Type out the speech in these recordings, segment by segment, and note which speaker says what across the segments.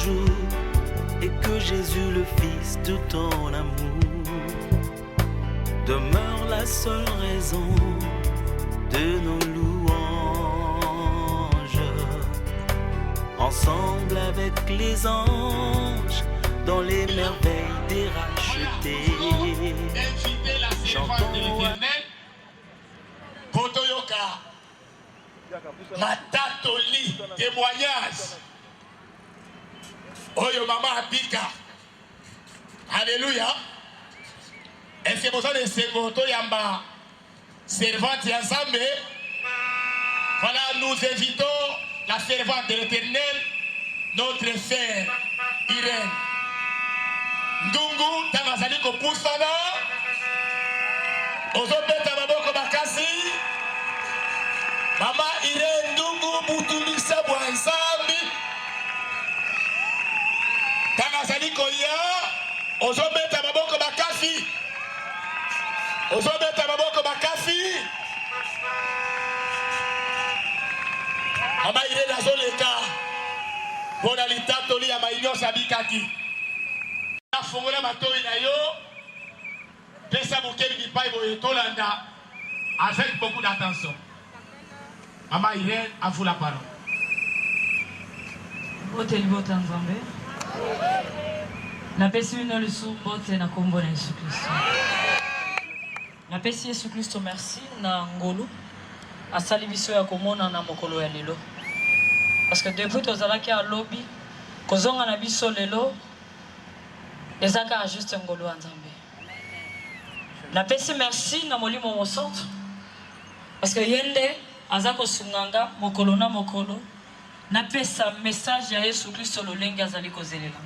Speaker 1: toujours et que Jésus le Fils de ton amour demeure la seule raison de nos louanges. Ensemble avec les anges dans les merveilles des rachetés, chantons
Speaker 2: Potoyoka Matatoli témoignage Oyo Mama Abika. Alléluia. Est-ce que vous avez des secondes yamba servante ensemble? Voilà, nous invitons la servante de l'Éternel, notre sœur Irène Ndungu Tangazali Kopusana Ozobeta Maboko Bakasi. Mama Irène Ndungu Butumisa Bwanzambi Tangazali Koya Ozobeta Maboko Bakasi. Ozobeta Maboko Bakasi. Mama Irène Azoleka Bona litatoli ya maïnyo sabikaki. Na fongola matoi na yo. Pesa bukeli bipai boye tolanda avec beaucoup d'attention. Maman Irène, à vous la parole.
Speaker 3: Bote libota nzambe. Na pesi bino lisu bote na kombo na Yesu Kristo. Na pesi Yesu Kristo merci na ngolu. Asali biso ya komona na mokolo ya lelo. Parce que depuis tozalaki à lobby, kozonga na biso lelo, ezaka juste ngolu ya nzambe. Na pesi merci na molimo mosantu. Parce que yende azako sunganga mokolo na mokolo. Na pesa message ya Yesu Kristo lolenge azali kozelela.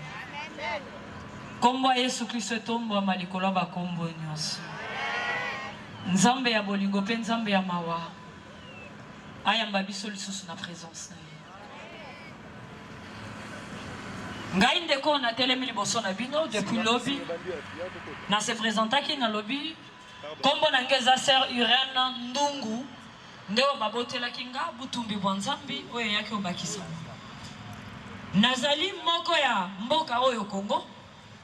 Speaker 3: Kombo ya Yesu Kristo tombo malikolo ba kombo nyonso. Nzambe ya bolingo pe nzambe ya mawa. Ayamba biso lisusu na présence na ye. Ngai ndeko na telemi liboso na bino depuis lobby. Na se présentaki na lobby. Kombo na ngeza sœur Irène Ndungu. Ndeo babotela kinga butumbi bwanzambi oyo yake obakisa. Nazali moko ya mboka oyo Congo.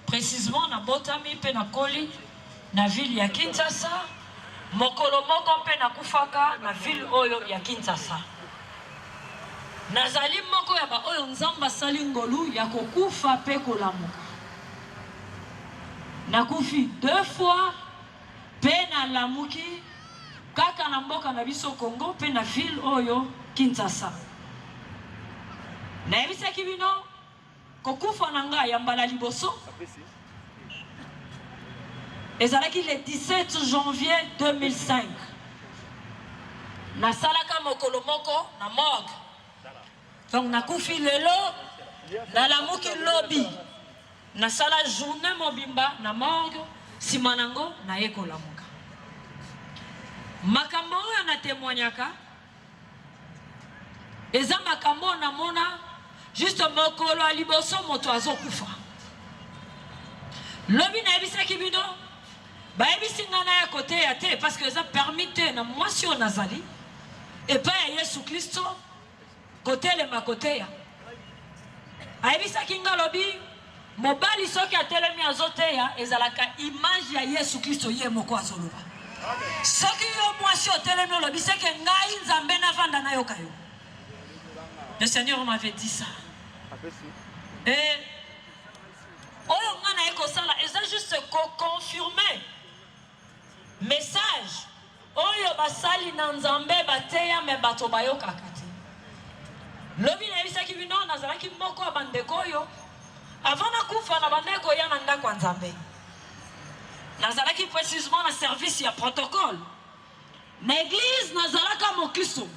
Speaker 3: Précisément na botami pe na koli na ville ya Kinshasa. Mokolo moko pe na kufaka na ville oyo ya Kinshasa. Nazali moko ya ba oyo nzamba sali ngolu ya kokufa pe kolamuka. Nakufi 2 fois pe na lamuki kaka na mboka na biso Congo pe na ville oyo Kinshasa. Na yebisaki bino kokufa na nga ya mbala liboso. Ezalaki le 17 janvier 2005. Na salaka mokolo moko na morgue. Donc nakufi lelo na lamuki lobby. Na sala journée mobimba na morgue simanango na yekola muka. Makambo oyo na témoignaka. Eza makambo na mona juste mokolo aliboso moto azokufa. Lobby na ebisaki bino ba ebisi ngana ya kote ya te parce que eza permité na mwasi o nazali et pas ya Yesu Kristo kote le makote ya. Aebisaki nga lobby mobali soki atelemi azote ya ezalaka image ya Yesu Kristo ye moko azoloba. Soki yo mwasi o telemi lobby seke ngai nzambe na vanda na yoka yo. Le Seigneur m'avait dit ça. Et oyo ngana eko sala eza juste confirmer message oyo basali na nzambe bateya me bato bayokaka te. Lobi na ebisaki bino nazalaki moko ya bandeko oyo avant na kufa na bandeko ya na ndako ya nzambe. Nazalaki précisément na service ya protocole. Na église nazalaka mokristo.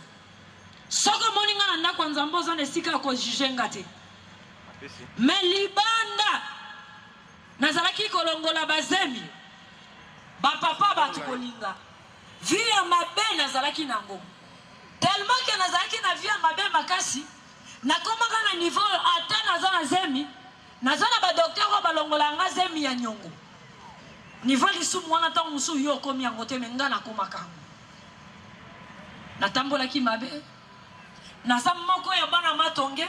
Speaker 3: Soko moninga na ndako ya nzambe oza na esika ko juger ngate. Mais libanda nazalaki kolongola bazemi. Ba papa batu kolinga. Via mabe nazalaki nango. Tellement que nazalaki na via mabe makasi. Na komaka na niveau ata nazana zemi. Nazana ba docteur ko balongola nga zemi ya nyongo. Niveau lisu mwana ta musu yo komi yango te menga na komaka. Natambola ki mabe. Nazam moko ya bana matonge.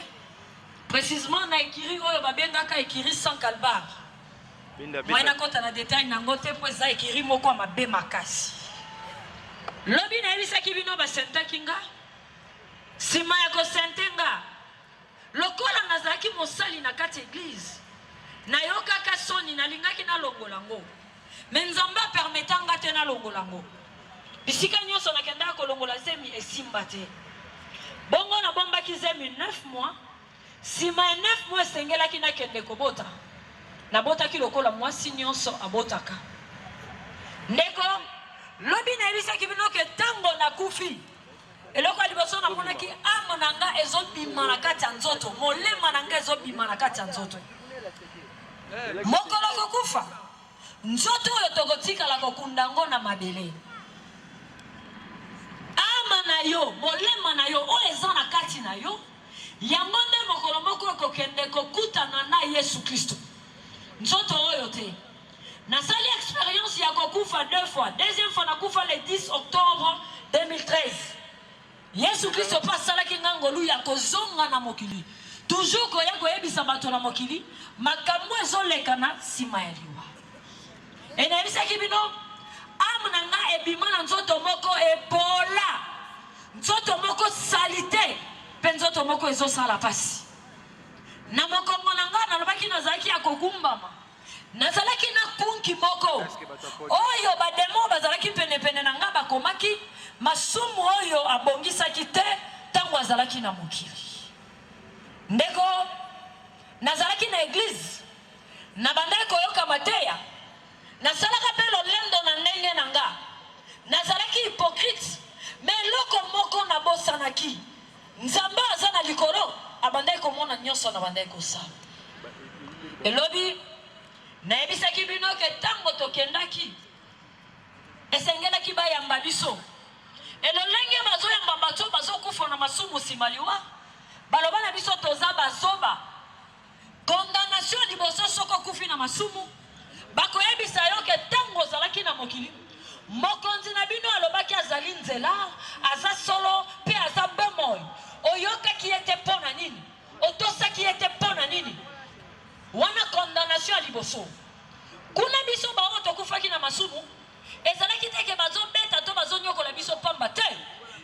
Speaker 3: précisément na écrit oyo babengaka écrit sans calbar. Moi na kota na détail nango te po za écrit moko mabe makasi. Lobi na yebisa kibino ba senta kinga. Sima ya ko sentenga. Lokola nazaki mosali na kati église. Na yoka ka soni na lingaki na longolango. Menzamba permetanga te na longolango. Bisika nyonso na kenda ko longola zemi esimba te. Bongo na bomba ki zemi 9 mois. Sima 9 mois sengela ki na kende kobota. Na bota ki lokola mwasi nyonso abotaka. Ndeko lobi na yebisa kibino ke tango na kufi. Eloko aliboso na mona ki amo nanga ezobima na kati ya nzoto. Molema nanga ezobima na kati ya nzoto. Mokolo kokufa. Nzoto oyo tokotika la kokundango na mabele. Ama na yo, molema na yo, o eza na kati na yo. Yango nde mokolo moko kokende kokutana na Yesu Kristo. Nzoto oyo te. Nasali expérience ya kokufa 2 fois. Deuxième fois nakufa le 10 octobre 2013. Yesu Kristo pasalaki ngangolu ya kozonga na mokili. Toujours koya koyebisa bato na mokili, makambo ezoleka na sima ya liwa. Enayebisaki bino, amuna nga ebima na nzoto moko ebola. Nzoto moko salite, pe nzoto moko ezosala pasi. Na mokongo na nga nalobaki nazalaki ya kogumbama. Nazalaki na kunki moko. Oyo bademo bazalaki pene na nga bakomaki masumu oyo abongisaki te tango azalaki na mokili. Ndeko nazalaki na église na bandeko yoka mateya nasalaka pe lolendo na ndenge na nga nazalaki hypocrite mais loko moko na bosanaki nzambe aza na likolo abandeko mona nyonso na bandeko sa elobi nayebisaki bino ke tango tokendaki esengelaki bayamba biso elolenge bazoyamba bato bazokufa na masumu simaliwa baloba na biso toza bazoba condamnation liboso soko kufi na masumu bakoyebisa yo ke tango ozalaki na mokili mokonzi na bino alobaki azali nzela aza solo pe aza bomoi oyokaki ete pona nini otosaki ete pona nini wana condamnation liboso kuna biso bao tokufaki na masumu ezalaki teke bazobeta to bazonyokola biso pamba te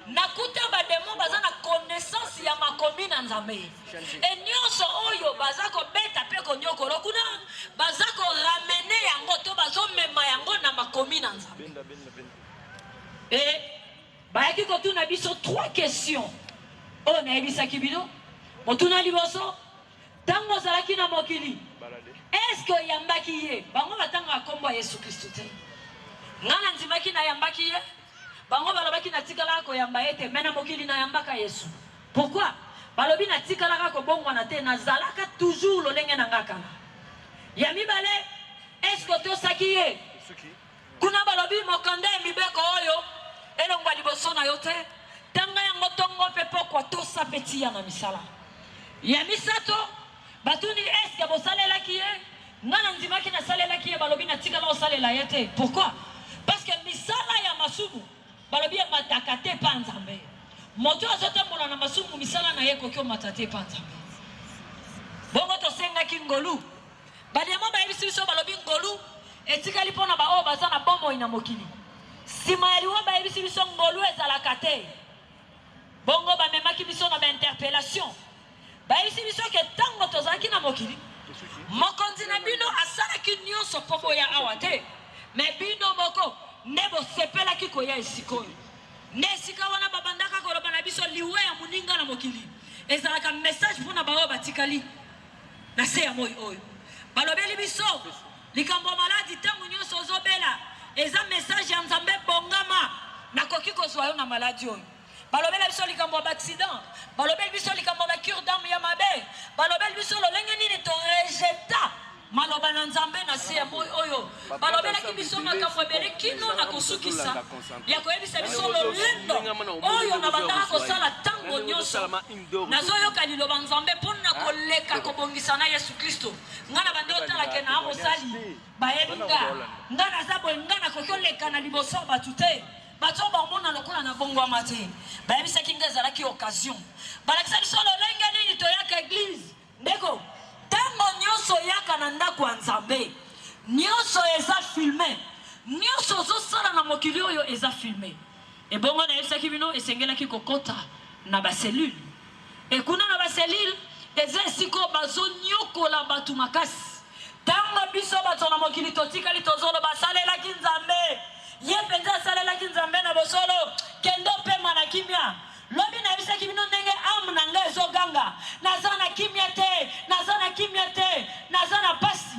Speaker 3: nakuta bademo baza na connaissance ya makomi na nzambe enyonso oyo baza kobeta pe konyokolo kuna baza koramene yango to bazomema yango na makomi na nzambe bayaki kotuna biso 3 questions oyo nayebisaki bino motuna liboso tango ozalaki na mokili eske oyambaki ye bango batanga kombo ya Yesu Kristo te ngana nzimaki nayambaki ye bango balobaki natikala ko yamba ete mena mokili na yambaka Yesu. Pourquoi? Balobi natikala ko bongwana te nazalaka toujours lolenge na ngakala. Ya mibale esko to sakiye. Kuna balobi mokonde mibeko oyo elongwa liboso na yote tanga yango tongo pepo kwa to sapeti ya na misala. Ya misato batuni eske bosalela kiye ngana nzimaki na salela kiye balobi natikala osalela yete. Pourquoi? Parce que misala ya masumu balobi ya matakate pa nzambe moto azotambola na masumu misala na ye kokyo matate pa nzambe bongo tosenga ki ngolu badiamo bayebisi biso balobi ngolu etikali mpona baoyo baza na bomoi na mokili nsima ya liwa bayebisi biso ngolu ezalaka te bongo bamemaki biso na bainterpellation bayebisi biso ke ntango tozalaki na mokili mokonzi na bino asalaki nyonso mpo boya awa te me bino moko nebo sepela ki koya esikoyo nesika wana babandaka koloba na biso liwe ya muninga na mokili ezalaka message mpona baoyo batikali na se ya moi oyo balobeli biso likambo maladi ntango nyonso ozobela eza message ya nzambe bongama nakoki kozwa yo na maladi oyo balobeli biso likambo ya baaccident balobeli biso likambo ya cure d'âme ya mabe balobeli biso lolenge nini torejeta maloba na nzambe na se ya moi oyo balobelaki biso makambo ebele kino na kosukisa ya koyebisa biso lolendo oyo na bandaka kosala ntango nyonso nazoyoka liloba nzambe mpona koleka kobongisa na Yesu Kristo nga na bande otalake na amosali bayebi nga naza boye nga nakoki oleka na liboso bato te bato bamona lokola na bongwama te bayebisaki nga ezalaki occasion balakisa biso lolenge nini toyaka eglise nde mokili oyo eza filmé. Et bongo na yebisaki bino esengelaki kokota na ba cellule. Et kuna na ba cellule eza esiko bazonyokola batu makasi. Tanga biso bato na mokili totikali tozolo basalelaki Nzambe. Ye penza asalelaki Nzambe na bosolo kendo pema na kimia. Lobi na yebisaki bino ndenge amu na ngai ezoganga. Naza na kimia te, naza na kimia te, naza na pasi.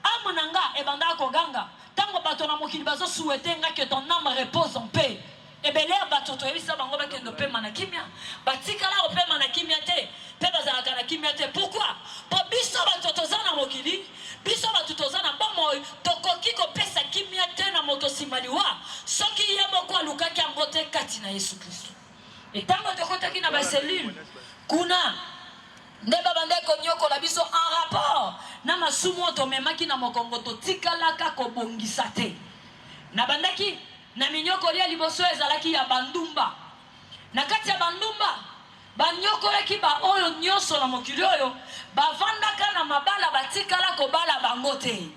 Speaker 3: Amu na ngai ebanda koganga. Tango bato na mokili bazo souhaiter nga que ton âme repose en paix. Et bien là bato to yebisa bango ba kendo pema na kimia. Batikala opema na kimia te. Pe bazalaka na kimia te. Pourquoi? Po biso bato tozana mokili. Biso bato tozana bomo tokoki kopesa kimia te na moto simaliwa. Soki yebo kwa lukaki ambote kati na Yesu Kristo. Et tango tokotaki na ba cellule kuna ndeba bande konyoko la biso en rapport na masumu to memaki na mokongo to tikalaka ko bongisa te. Na bandaki na minyoko lia liboso ezalaki ya bandumba. Na kati ya bandumba banyoko laki ba oyo nyoso na mokili oyo bavandaka na mabala batikala ko bala bango te.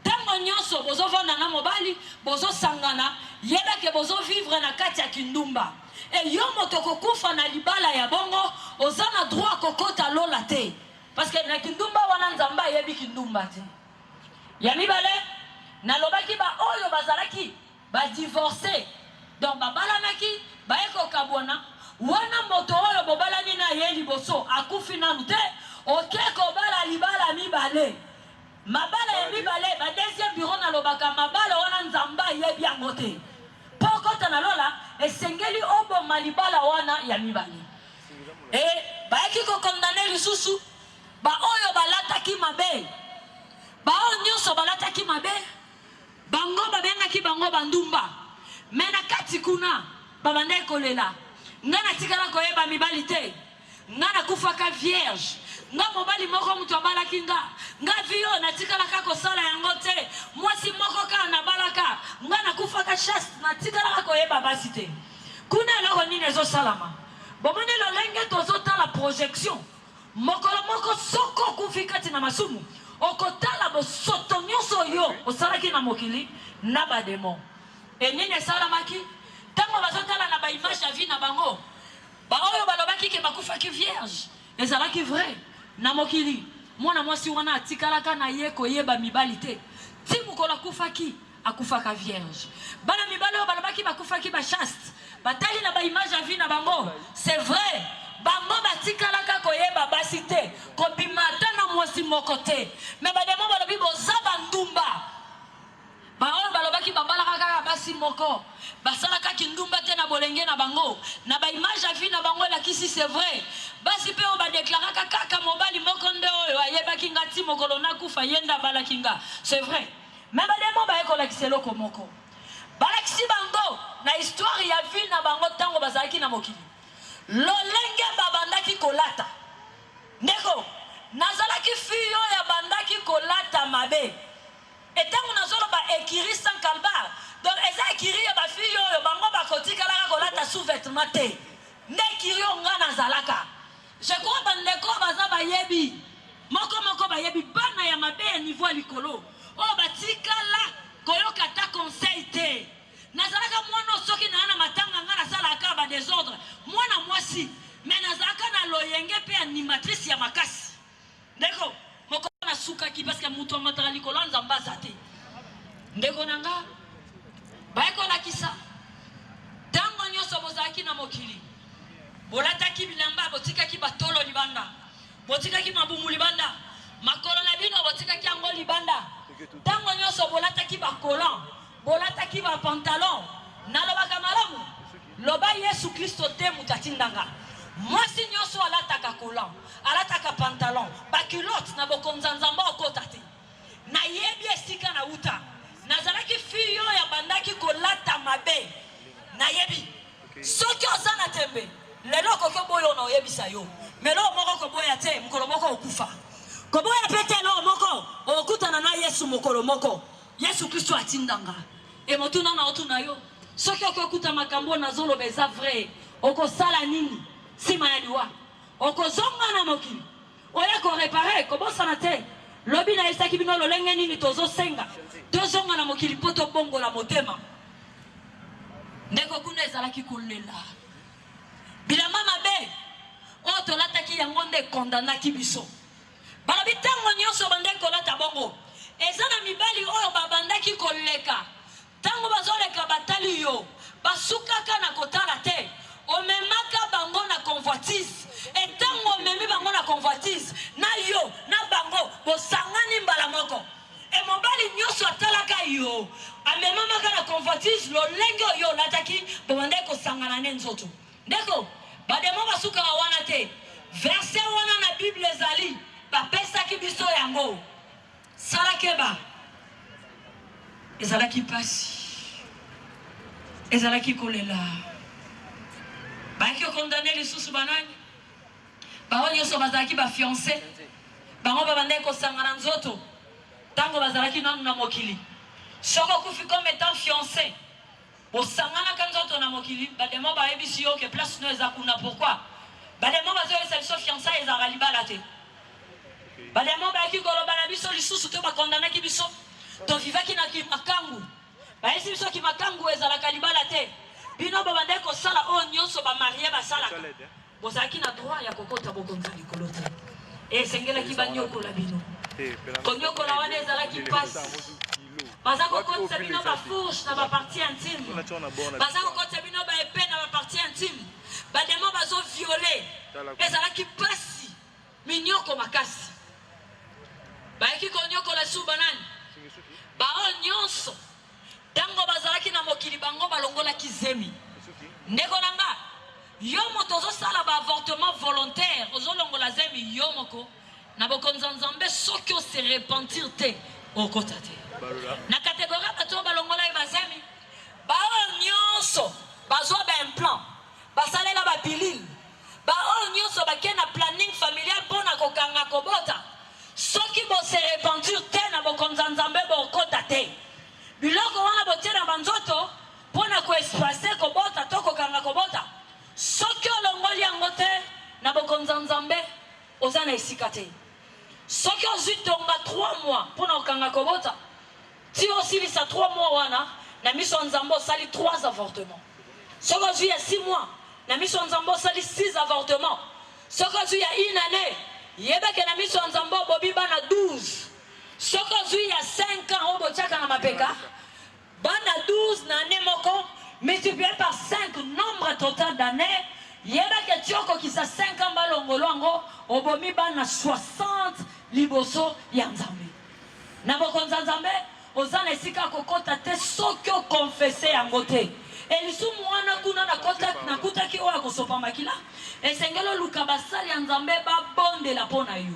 Speaker 3: Tango nyoso bozo vanda na mobali bozo sangana yeba ke bozo vivre na kati ya kindumba. Et yo motoko kufa na libala ya bongo ozana droit kokota lola te. Parce que na kindumba wana Nzamba yebi kindumba te. Ya mibale na lobaki ba oyo bazalaki ba divorcer. Donc babalanaki ba eko kabwana wana moto oyo bobalani na ye liboso akufi nanu te okeko bala libala mibale. Mabala ya mibale ba deuxième bureau na lobaka mabala wana Nzamba yebi yango te. Pokota na lola esengeli obo malibala wana ya mibale. Et baeki ko condamner lisusu ba oyo balataki mabe. Ba oyo nyonso balataki mabe. Bango babengaki bango bandumba. Mena kati kuna babande kolela. Ngana tikala koyeba mibali te. Ngana kufaka vierge. Nga mobali moko mutu abalaki nga vio na tikala kako sala yango te. Mwasi moko ka na balaka. Ngana kufaka chaste na tikala kako yeba basi te. Kuna eloko nini ezo salama. Bomone lolenge tozota la projection. Mokolo moko soko kufikati na masumu. Okotala bosoto nyonso yo osalaki na mokili na ba démon. Et nini salamaki? Tango bazotala na ba image ya vie na bango. Ba oyo balobaki ke bakufaki vierge. Ezalaki vrai. Na mokili mwana mwasi wana atikalaka na ye koyeba mibali te. Ti mukola kufaki akufaka vierge. Bana mibali oyo balobaki bakufaki ba chaste. Batali na ba image ya vie na bango. C'est vrai. Bango batikalaka koyeba basi te. Kobimata na mwasi moko te. Mais bademo balobi boza bandumba. Ba oyo balobaki babalaka kaka basi moko. Basalaka kindumba te na bolenge na bango. Na ba image ya vie na bango la kisi c'est vrai. Basi pe oba deklaraka kaka mobali moko nde oyo ayebaki ngati mokolo na kufa yenda balakinga. C'est vrai. Mais bademo ba ekola kiselo komoko. Balakisi bango na histoire ya vie na bango tango bazalaki na mokili. Lolenge babandaki kolata. Ndeko, nazalaki fiyo ya bandaki kolata mabe. Etango nazolo ba ekiri sans kalbar. Donc eza ekiri ya ba fiyo yo bango ba kotika la kolata sous-vêtement te. Ndekiri nga nazalaka. Je crois bandeko baza ba yebi. Moko ba yebi bana ya mabe ya niveau likolo. O batika la koyoka ta conseil te. Nazalaka mwana soki na ana matanga nga nazalaka ba désordre. Mwana mwasi mais nazalaka na loyenge pe animatrice ya makasi. Ndeko moko na suka ki parce que mutu amatala likolo Nzamba zate. Ndeko nanga baeko la kisa. Tango nyoso bozaki na mokili. Bolataki bilamba botikaki batolo libanda. Botikaki mabumu libanda. Makolo na bino botikaki ango libanda. Tango nyoso bolataki bakolan. Bolataki ba pantalon. Nalobaka malamu. Loba Yesu Kristo te mutatindanga. Mwasi nyoso alataka kolan. Alataka pantalon. Ba culotte na bokonza Nzamba okotati. Na yebi esika na uta. Nazalaki fiyo ya bandaki kolata mabe. Na yebi. Soki ozana tembe. Lelo koko boyo na oyebisa yo. Melo moko koboya te mukolo moko okufa. Koboya pete lo moko okutana na Yesu mukolo moko. Yesu Kristo atindanga. E motuna na otuna yo. Soki okuta makambo na zolo beza vrai. Okosala nini? Sima ya liwa. Okozonga na mokili. Oya ko réparer kobosana te. Lobi na esaki bino lolenge nini tozo senga. Tozonga na mokili poto bongo la motema. ndeko kuna ezalaki kolela bilamba mabe oyo tolataki yango nde kondanaki biso balobi ntango nyonso bandeki kolata bongo eza na mibali oyo babandaki koleka ntango bazoleka batali yo basukaka na kotala te omemaka bango na convoitise etango omemi bango na convoitise na yo na bango bosangani mbala moko mobali nyonso atalaka yo amemamaka na convoitise lolenge oyo olataki bobandeki kosangana ne nzoto ndeko bademo basukaka wana te verset wana na bible ezali bapesaki biso yango salakeba ezalaki pasi ezalaki kolela bayaki okondane lisusu banani bango nyonso bazalaki bafiance bango babandeki kosangana nzoto ntango bazalaki nanu na mokili soki okufi comme étant fiancé bosanganaka nzoto na mokili bademo bayebisi yo ke place no eza kuna pourquoi bademo bazoyebisa biso fiançai ezalaka libala te bademo bayaki koloba na biso lisusu to bakondanaki biso tovivaki na kimakangu bayesi biso kimakangu ezalaka libala te bino babandeki kosala oyo nyonso bamarie basalaka bozalaki na droit ya kokota bokonza likolo te esengelaki banyokola bino konyokola wana ezalaki pasi baza kokotisa bino bafourche na bapartie intime baza kokotisa bino baepe na bapartie intime bademo bazoviole ezalaki pasi minyoko makasi bayaki konyokola su banani bao nyonso ntango bazalaki na mokili bango balongolaki zemi ndeko na nga yo moto ozosala baavortement volontaire ozolongola zemi yo moko na bokonza nzambe soki ose repentir te okota te na kategoria bato balongola ye bazemi bao nyonso bazwa baimplant basalela bapilile bao nyonso bakei na planning familial mpona kokanga kobota soki bose repentir te na bokonza nzambe bokota te biloko wana botie na banzoto mpona koespace kobota to kokanga kobota soki olongoli yango te na bokonza nzambe oza na esika te soki ozwi tonga 3 mois mpona kokanga kobota ti osilisa 3 mois wana na miso nzambe osali 3 avortements soki ozwi ya 6 mois na miso nzambe osali 6 avortements soki ozwi ya 1 année yebeke na miso nzambe obobi bana 12 soki ozwi ya 5 ans oyo botiaka na mapeka bana 12 na année moko multiplié par 5 nombre total d'années yebeke ti okokisa 5 ans balongolo yango obomi bana 60 liboso ya nzambe na bokonza nzambe oza na esika kokota te soki okonfese yango te elisumu wana kuna nakutaki oyo akosopa makila esengeli oluka basali ya nzambe babondela mpo na yo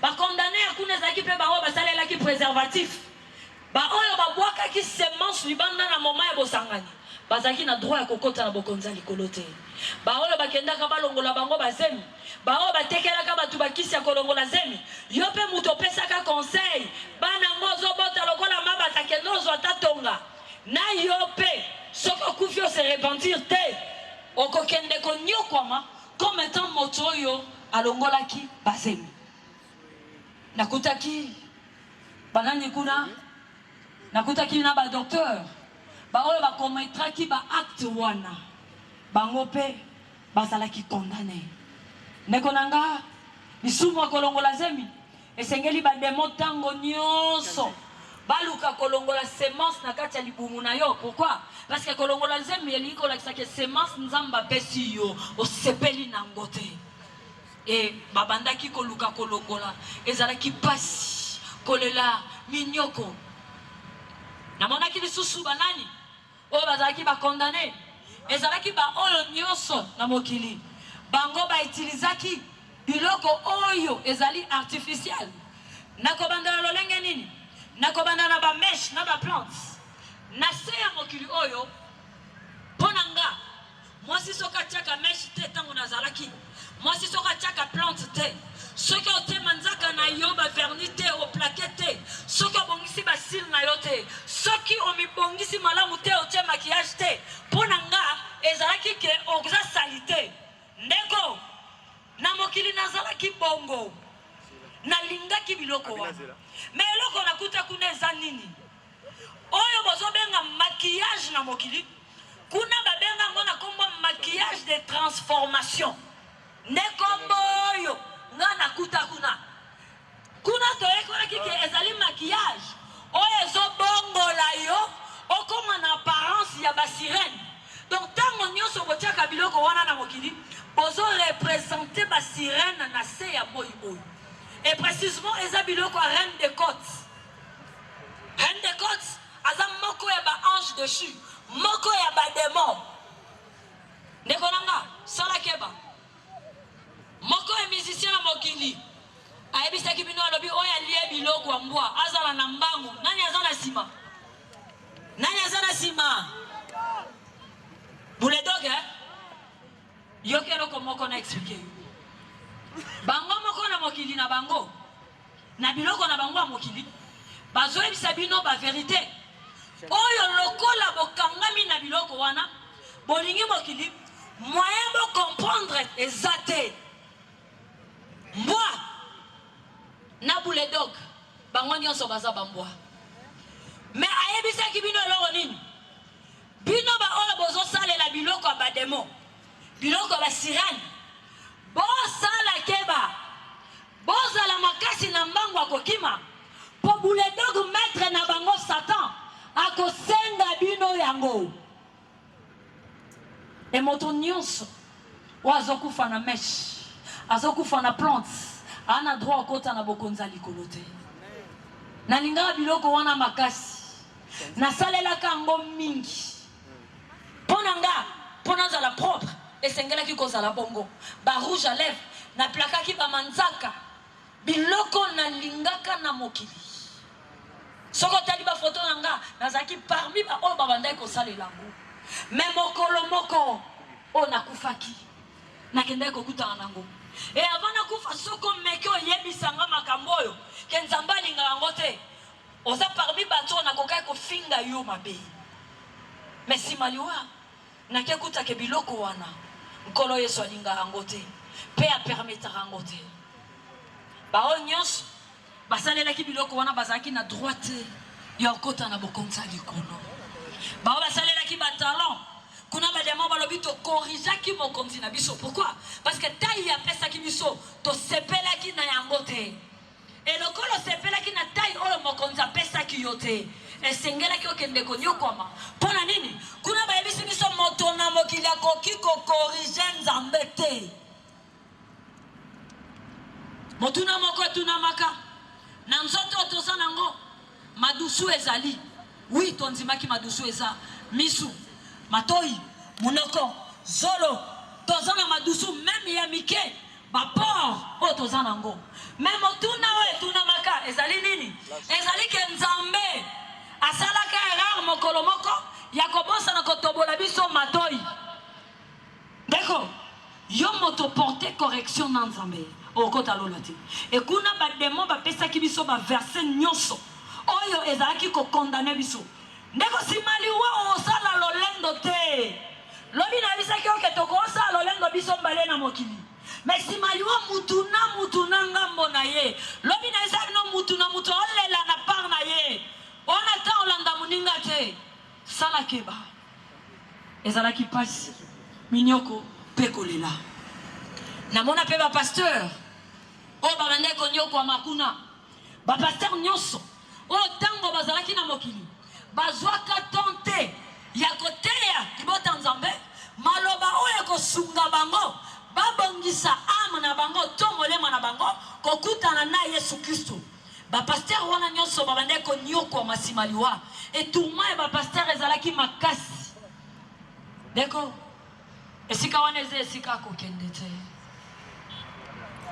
Speaker 3: bakondane ya kuna ezalaki mpe bango basalelaki préservatif baoyo babwakaki semence libanda na moma ya bosangani bazalaki na droit ya kokota na bokonza likolo te baoyo bakendaka balongola bango bazemi baoyo batekelaka bato bakisi ya kolongola zemi yo mpe moto opesaka conseil bana ngo ozobota lokola mabata kende ozwa ata tonga na yo mpe soki okufi ose repentir te okokende konyokwama comme étant moto oyo alongolaki bazemi nakutaki banani kuna nakutaki na badocteur baoyo bakometraki baacte wana bango mpe bazalaki condamné ndeko na nga lisumu ya kolongola zemi esengeli bademo ntango nyonso baluka kolongola semence na kati ya libumu na yo pourquoi parce que kolongola zemi elingi kolakisaki semence nzambe apesi yo osepeli nango te e babandaki koluka kolongola ezalaki pasi kolela minyoko namonaki lisusu banani oyo bazalaki bakondane ezalaki baoyo nyonso na mokili bango baitilizaki biloko oyo ezali artificiel nakobanda na lolenge nini nakobanda na bameshe na baplante na se ya mokili oyo mpo na nga mwasi soki atiaka meshe te ntango nazalaki mwasi soki atiaka plante te soki otema nzaka na yo baverni te oplake te soki obongisi basile na yo te soki omibongisi malamu te otie makiyage te mpo na nga ezalaki ke oza sali te ndeko na mokili nazalaki bongo nalingaki biloko wana me eloko nakuta kuna eza nini oyo bozobenga makiyage na mokili kuna babenga ngona kombo maquillage de transformation ne kombo yo ngana kuta kuna toyekola kike ezali maquillage oyo ezobongola yo okoma na apparence ya basirene. Donc tango nyonso botiaka biloko wana na mokili bozo représenter basirene na se ya boy boy. Et précisément eza biloko à reine de côte. Reine de côte aza moko ya ba ange dessus, moko ya ba démon. Nekonanga sala keba moko ya musicien na mokili ayebisaki bino alobi oyo alie biloko ya mbwa azala na mbangu. Nani aza na sima? Nani aza na sima? Buledog yokeloko moko na expliquer bango moko na mokili na bango na biloko na bango ya mokili bazoyebisa bino ba vérité oyo lokola bokangami na biloko wana bolingi mokili moyen bo comprendre ezate mbwa na buledog bango nyonso baza bambwa. Mais ayebisaki bino eloko nini? Bino ba oyo bozosalela biloko ya bademo biloko ba sirane bosala keba bozala makasi na mbangu akokima po buledog maître na bango Satan akosenga bino yango. E moto nyonso oyo azokufa na meshe azokufa na plante ana droit okota na bokonza likolo te. Nalingaka biloko wana makasi nasalelaka yango mingi pona nga pona nzala propre esengelaki kozala bongo ba rouge à lèvres na plakaki ba manzaka biloko nalingaka na mokili soko tali ba photo nanga nazaki parmi ba oyo babandaki kosalela yango. Mais mokolo moko o nakufaki nakendaki kokutana nango e avant nakufa soko meke oyebisanga makambo oyo ke nzambe alinga yango te oza parmi bato nakokaki kofinga yo mabe. Mais simaliwa nake kutake biloko wana nkolo Yesu alinga yango te pe apermetaka yango te. Baoyo nyonso basalelaki biloko wana bazalaki na droite ya okota na bokonza likolo. Baoyo basalelaki batalon kuna bademo balobi tokorrigeaki mokonzi na biso. Pourquoi? Parce que taille apesaki biso tosepelaki na yango te. Et lokolo sepelaki na taille oyo mokonzi apesaki yo te esengelaki okende konyokwama. Mpona nini? Kuna bayebisi biso moto na mokili akoki kokorrige nzambe te. Motuna moko etunamaka na nzoto toza nango madusu ezali. Oui, tonzimaki madusu eza misu matoi munoko zolo toza na madusu meme ya mike bapor oyo toza nango. Mais motuna oyo etunamaka ezali nini? Ezali ke nzambe asalaka erreur mokolo moko ya kobosa na kotobola biso matoi. D'accord? Yo moto porter correction na nzambe okota lola te. Et kuna bademo bapesaki biso ba verset nyonso oyo ezalaki ko condamner biso. Ndeko simaliwa osala lolendo te. Lobi na bisaki oke tokosa lolendo biso mbale na mokili. Mais simaliwa mutuna ngambo na ye. Lobi na bisaki no mutuna mutu olela na par na ye. On attend olanda muninga te. Sala keba ezalaki pasi minyoko pekolela. Namona pe ba pasteur o babande konyoko makuna ba pasteur nyonso o tango bazalaki na mokili bazwaka tonte ya koteya libota nzambe maloba oyo kosunga bango babongisa ame na bango to molema na bango kokutana na Yesu Kristo. Ba pasteur wana nyonso babande konyoko masimaliwa et tourment et ba pasteur ezalaki makasi. D'accord? Esika wana eze esika kokende te.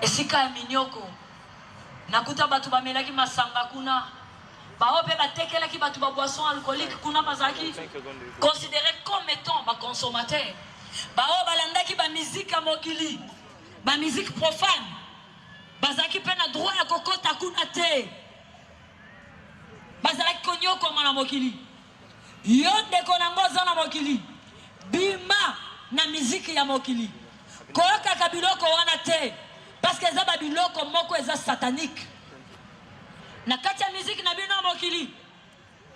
Speaker 3: Esika ya minyoko nakuta batu bamelaki masanga kuna baope batekelaki batu ba boisson alcoolique kuna bazaki considéré comme étant ba consommateur. Bao balandaki ba musique mokili ba musique profane bazaki pena droit ya kokota kuna te bazalaki konyoko na mokili yonde konango za na mokili bima na musique ya mokili koyoka kabiloko wana te. Parce que ça babiloko moko eza satanique. Na kati ya musique na bino mokili.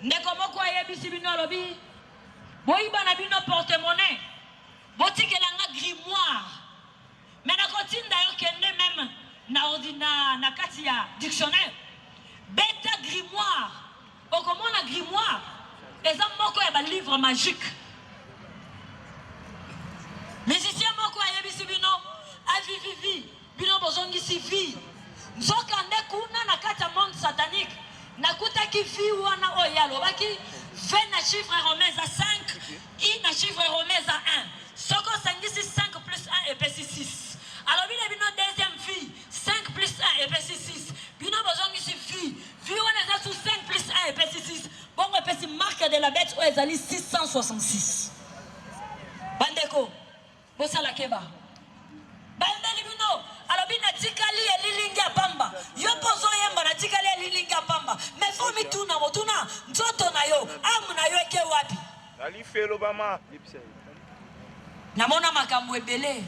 Speaker 3: Ndeko moko ayebisi bino alobi boyiba na bino porte-monnaie botikelanga grimoire mais nakotinda yo kende même na kati ya dictionnaire beta grimoire okomona grimoire eza moko ya balivre magique musicien moko ayebisi bino avivivi bino bozongisi vie nzoka nde kuna na kati ya monde satanique nakutaki vie wana oyo alobaki v na chiffre romain eza 5 i na chiffre romain eza 1 soko osangisi 5 plus 1 epesi 6 alobi na bino deuxième vie 5 plus 1 epesi 6 bino bozongisi vie wana eza su 5 plus 1 epesi 6 bongo epesi marque de la bête oyo ezali 666 bandeko bosala keba bandeli bino alobi natikali elilingi ya pamba yo pozo yemba natikali elilingi ya pamba mais fo mituna motuna nzoto na yo amu na yo eke wapi
Speaker 4: alifelo bama
Speaker 3: namona makambo ebele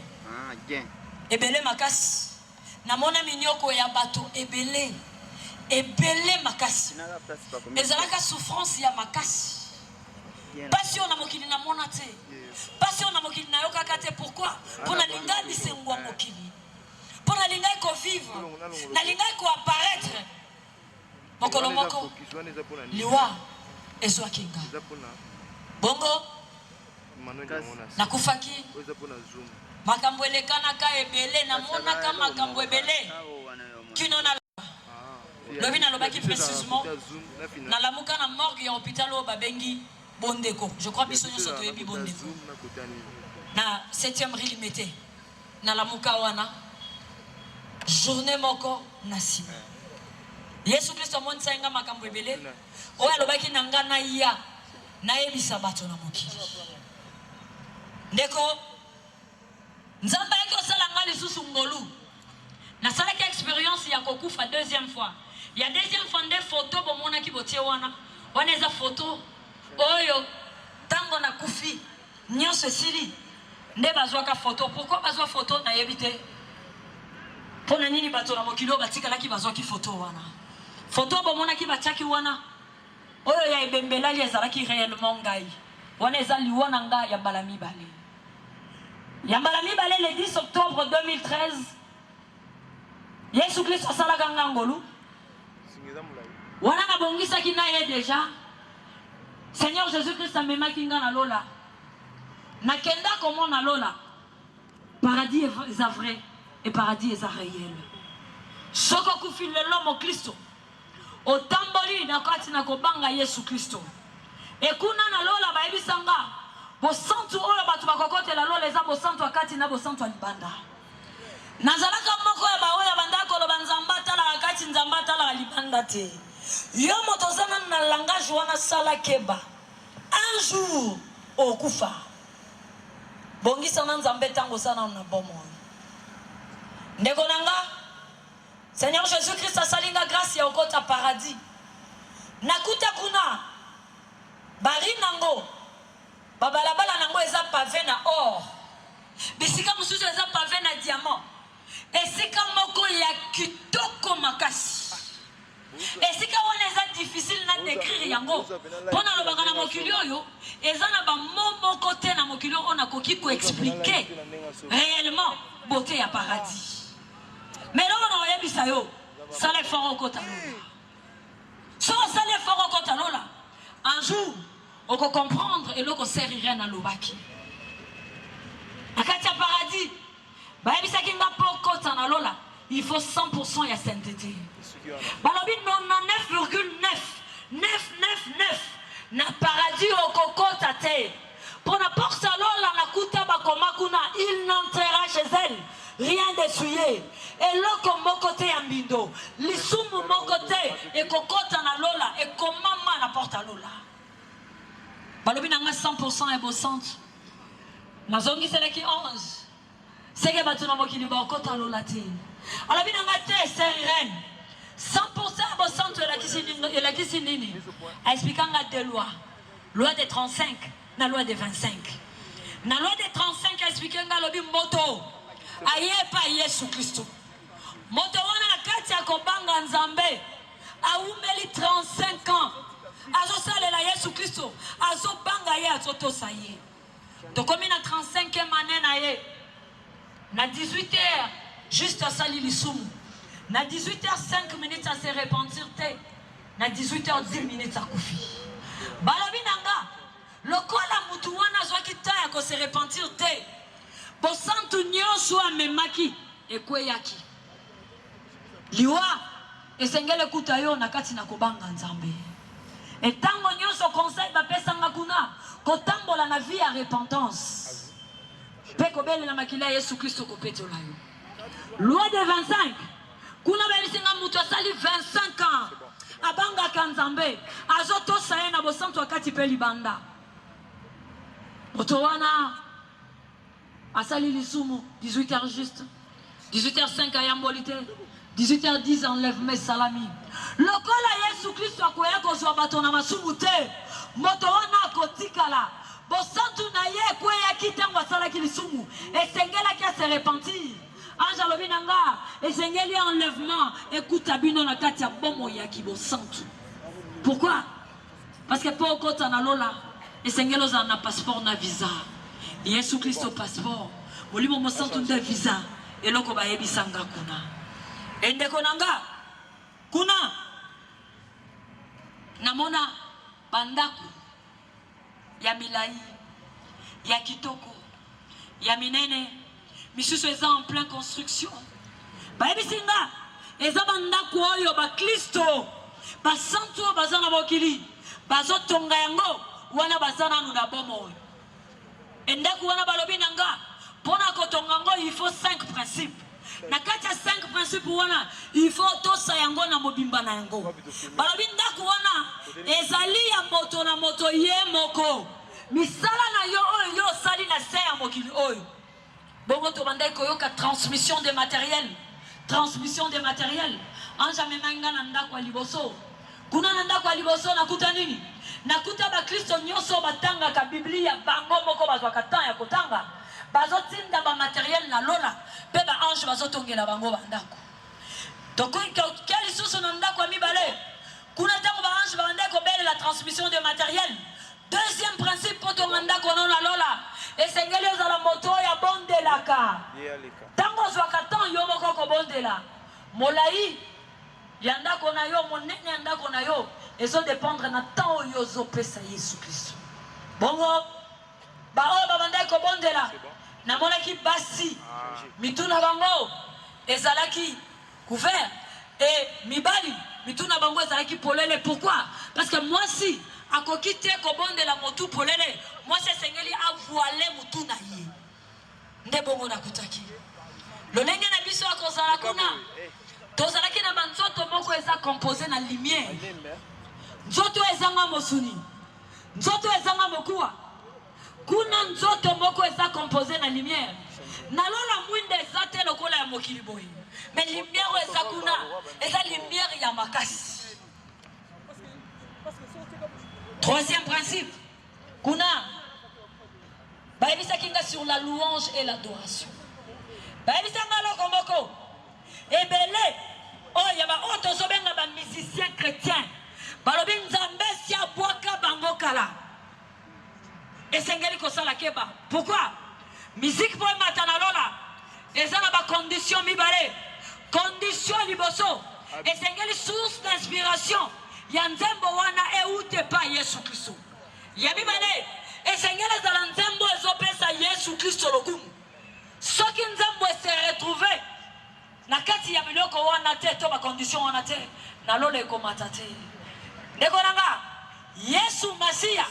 Speaker 3: ebele makasi namona minyoko ya bato ebele makasi ezalaka souffrance ya makasi pasi na mokili namona te pasi na mokili na yo kaka te pourquoi mpona lingai bisengo ya mokili mpona lingai kovivre na lingai koapparaître mokolo moko liwa ezwakinga bongo nakufaki makambo elekanaka ebele namonaka makambo ebele kino na lobi nalobaki précisément nalamuka na morgue ya hôpital oyo babengi Bondeko. Je crois que biso nyonso toyebi Bondeko. Na 7e rue limité. Na la mukawana. Journée moko na sima. Yesu Kristo mon sainga makambo ebele. Oya lobaki nanga na iya. Na yebisa bato na mokili. Ndeko nzamba yako sala ngali susu ngolu. Na sala ki expérience ya kokufa deuxième fois. Il y a deuxième fois des photos bon mona ki botie wana. Wana eza photo oyo tango na kufi nyonso sili nde bazwaka photo. Pourquoi bazwa photo na yebite? Pona nini bato na mokilo batika laki bazwaki photo wana. Photo bon mona ki batiaki wana. Oyo ya ebembela li ezalaki réellement ngai. Wana eza liwana ngai ya balami bale. Ya balami bale le 10 octobre 2013. Yesu Kristo asalaka ngangolu. Wana na bongisa ki na ye déjà. Seigneur Jésus-Christ a même qui na lola. Na kenda comment na lola. Paradis est vrai et paradis est réel. Soko kufile l'homme Kristo. Otamboli na kati na kobanga Yesu Kristo. E kuna na lola ba ebisanga. Bo santu oyo batu bakokote la lola eza bo santu akati na bo santu alibanda. Nazalaka moko ya ba oyo bandako lo banzambata la akati nzambata la alibanda te. Yo motozana na langage wana sala keba. Un jour okufa. Bongisa na nzambe tango sana na bomo. Ndeko nanga Seigneur Jésus-Christ a salinga grâce ya okota paradis. Nakuta kuna bari nango babalabala nango eza pavé na or. Bisika mususu eza pavé na diamant. Esika moko ya kitoko makasi. Esika wana eza difficile na décrire yango. Pona lobanga na mokili oyo eza na ba momo côté na mokili oyo na koki ko expliquer réellement beauté ya paradis. Mais là on a yebisa yo sale fort kota lola. So sale fort kota lola. Un jour on peut comprendre et loko serire na lobaki. Akati ya paradis ba yebisa kinga pokota na lola. Il faut 100% ya sainteté. Balobi 99,9 na paradis au kokota te. Pour n'importe lola na kuta bakoma kuna il n'entrera chez elle rien d'essuyé. Et loko mokote ya mbindo lisumu mokote et kokota na lola et komama na porte à lola. Balobi nanga 100% et beau centre. Nazongi seleki 11. Sege batu na mokili ba kokota lola te. Alors bien on a été sereine 100% beau centre et la kisinini expliquant la deux lois, loi de 35 la loi de 25. La loi de 35 expliquant la lobby moto aye pa Yesu Kristo moto wana na kati ya kobanga nzambe aumeli 35 ans azosalela Yesu Kristo azobanga ye azotosa ye tokomi na 35e année na ye na 18h juste asali lisumu na 18h 5 minutes à se repentir te na 18h 10 minutes akufi balobi nanga lokola mutu wana azwaki ta ya ko se repentir te bosantu nyonso amemaki ekweyaki liwa esengele kuta yo na kati na kobanga nzambe etango nyonso conseil bapesanga kuna kotambola na vie ya repentance pe kobelela makila ya Yesu Kristo kopetola yo loi de 25 kuna belisinga mutu asali 25 ans abanga nzambe azotosa ye na bosantu akati pe libanda moto wana asali lisumu 18h juste 18h5 ayamboli te 18h10 enlève mes salami lokola Yesu Kristo akoya kozwa bato na masumu te moto wana akotikala bosantu na ye ekweyaki ntango asalaki lisumu esengelaki ase repentir ange alobi nanga esengeli enlèvement ekuta bino na kati ya bomo yaki bosantu pourquoi parce que po okota na lola esengeli ozala na passeport na visa Yesu Kristo passeport molimo mosantu nde visa eloko bayebisanga kuna endeko nanga kuna namona bandaku ya milai ya kitoko ya minene misusu eza en plein construction bayebisinga eza bandaku oyo bakristo basantu oyo baza na mokili bazotonga yango wana baza nanu na bomo oyo endaku wana balobi nanga mpona kotonga yango il faut 5 principes na kati ya 5 principes wana il faut tosa yango na mobimba na yango balobi ndaku wana ezali ya moto na moto ye moko misala na yo oyo yo osali na se ya mokili oyo bongo tobandaki koyoka transmission de matériel anja memanga na ndako ya liboso kuna na ndako ya liboso nakuta nini nakuta bakristo nyonso batangaka biblia bango moko bazwaka temps ya kotanga bazotinda bamateriel na lola mpe baange bazotongela bango bandako tokoki lisusu na ndako ya mibale kuna ntango baange babandaki kobelela transmission de matériel deuxième principe mpo tonga ndako no na lola esengeli ozala moto oyo abondelaka ntango ozwaka temps yo moko kobondela molai ya ndako na yo monene ya ndako na yo ezodépendre na temps oyo ozopesa Yesu Kristo bongo baoyo babandaki kobondela namonaki basi mituna bango ezalaki couvert et mibali mituna bango ezalaki polele pourquoi parce que mwasi akoki te kobondela motu polele mwasi esengeli avoile mutu na ye nde bongo nakutaki lolenge na biso akozala kuna tozalaki na banzoto moko eza composé na lumière nzoto ezanga mosuni nzoto ezanga mokuwa kuna nzoto moko eza composé na lumière nalola mwinde eza te lokola ya mokili boye mais lumière eza kuna eza lumière ya makasi troisième principe kuna bayebisaki nga sur la louange et l'adoration bayebisanga loko moko ebele oyo baoyo tozobenga bamusicien chrétien balobi nzambe si abwaka bango kala esengeli kosala keba pourquoi musique po emata na lola eza na bacondition mibale condition liboso esengeli source d'inspiration ya nzembo wana eute pa Yesu Kristo ya mibale esengeli ezala nzembo ezopesa Yesu Kristo lokumu soki nzembo ese retrouve na kati ya biloko wana te to bacondition wana te na lola ekomata te ndeko nanga Yesu Masiya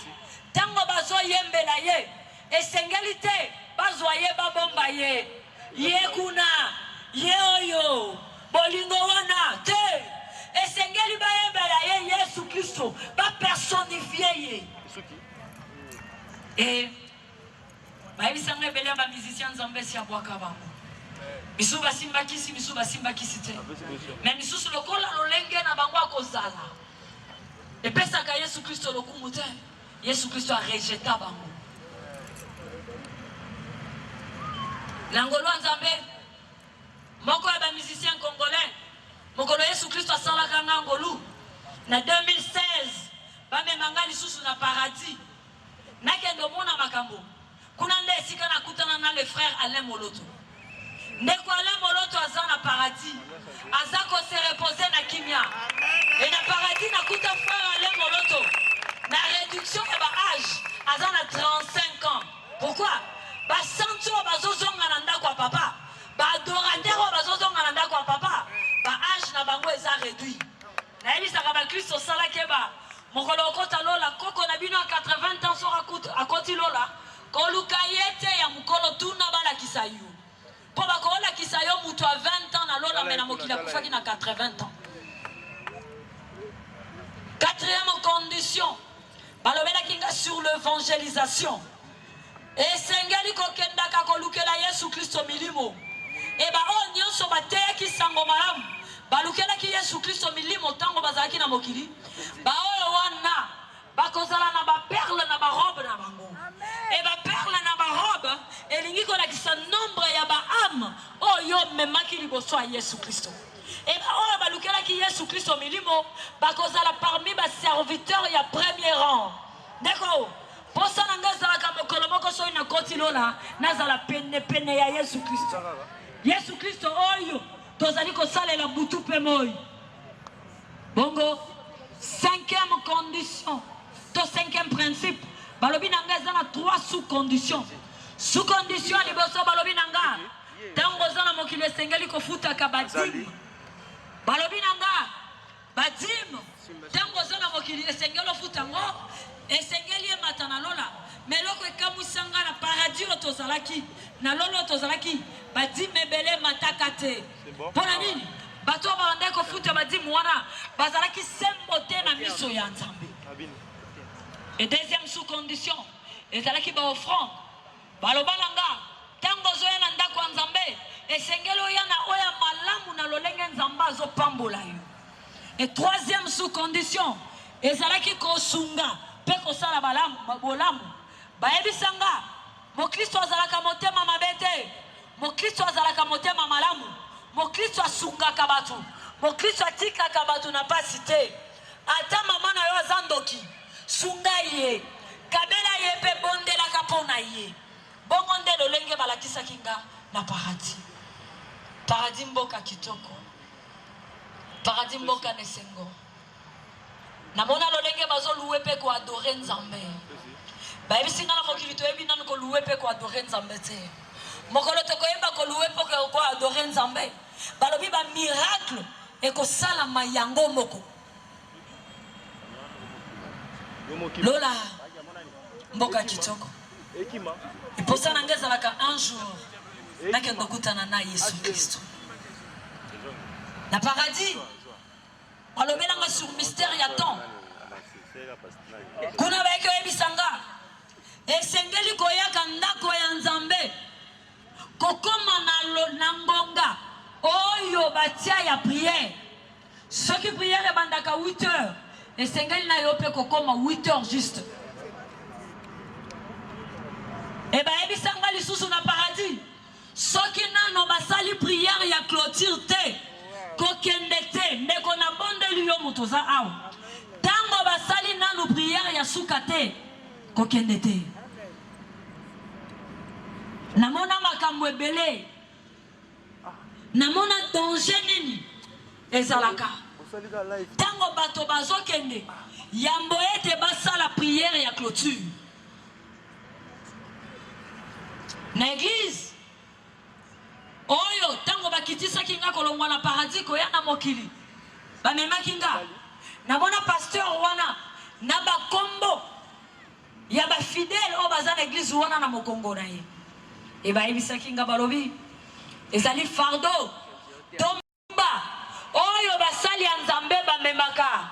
Speaker 3: tango bazoyembela ye esengeli te bazwa ye babomba ye kuna ye oyo bolingo wana te esengeli bayembela ye Yesu Kristo bapersonifie ye et bayebisanga ebele ya bamusicien nzambe si abwaka bango misu basimbakisi misu basimbakisi te me misusu lokola lolenge na bango akozala epesaka Yesu Kristo lokumu te Yesu Kristo arejeta bango langolo nzambe moko ya bamusicien congolais mokolo Yesu Kristo asalaka ngangolu na 2016 bamemanga lisusu na paradis nakende omona makambo kuna nde esika nakutana na le frère Alain Moloto ndeko Alain Moloto aza na paradis aza kose repose na kimia et na paradis nakuta frère Alain Moloto na réduction ya ba âge aza na 35 ans. Pourquoi? Basantu bazozonga na ndako ya papa ba adorateur bazozonga na ndako ya papa ba âge na bango eza réduit na yebisaka ba Kristo sala keba mokolo okota lola koko na bino 80 ans sora akoti lola koluka yete ya mukolo tuna bala kisayo po bakola kisayo mutu a 20 ans na lola mena mokila kufaki na 80 ans. Quatrième condition balobela kinga sur l'évangélisation et sengeli kokendaka kolukela Yesu Kristo milimo e ba o nyonso bateki sango malamu balukela ki Yesu Kristo milimo tango bazalaki na mokili ba o wana bakozala na ba perle na ba robe na bango e ba perle na ba robe elingi kolakisa nombre ya ba âme oyo memaki liboso ya Yesu Kristo e ba o balukela ki Yesu Kristo milimo bakozala parmi ba serviteurs ya premier rang ndeko posa nanga zalaka mokolo moko so ina koti lola nazala pene ya Yesu Kristo. Yesu Kristo oyo tozali kosalela butu pe moi. Bongo cinquième condition to cinquième principe balobi nanga zana 3 sous-conditions. Sous-condition liboso balobi nanga tango zana mokili esengeli kofuta ka badim. Balobi nanga badim tango zana mokili esengeli ofuta ngo esengeli matana lola meloko ekamusanga na paradis otozalaki na lolo otozalaki badim ebele matakate pona nini bato bande ko futa badim wana bazalaki sembote na miso ya Nzambe. Et deuxième sous-condition ezalaki ba offrande balobalanga tango zoya na ndako ya Nzambe esengeli oya na oya malamu na lolenge Nzambe azopambola yo. Et troisième sous-condition ezalaki kosunga peko sala bolamu bayebisanga mokristo azalaka motema mabete mokristo azalaka motema malamu mokristo asungaka bato mokristo atikaka bato na pasi te ata mama na yo aza ndoki sunga ye kabela ye mpe bondelaka mpona ye bongo nde lolenge balakisaki nga na paradis. Paradis mboka kitoko paradis mboka nesengo namona lolenge bazoluwe pe ko adorer Nzambe bayebisi nga na mokili toyebi nanu koluwe pe ko adorer Nzambe te mokolo tokoyeba koluwe pe ko adorer Nzambe balobi ba miracle ekosalama yango moko lola mboka kitoko iposa nanga ezalaka un jour nakende okutana na Yesu Kristo na paradis. Alobelanga sur mystère ya temps kuna baeke ebisanga esengeli koyaka ndako ya Nzambe kokoma na ngonga oyo batia ya prière soki prière ebandaka 8 heures esengeli na yo pe kokoma 8 heures juste e bayebisanga lisusu na paradis soki nano basali prière ya clôture te kokende te ndeko na bondeli yo moto za awa tango basali nanu prière ya suka te kokende te namona makambo ebele namona danger nini ezalaka tango bato bazokende yambo ete basala prière ya clôture na église oyo tango bakitisaki nga kolongwa na paradis koya na mokili bamemaki nga namona pasteur wana na bakombo ya bafidèle oyo baza na église wana na mokongo na ye e bayebisaki nga balobi ezali fardeau tomba oyo basali ya Nzambe bamemaka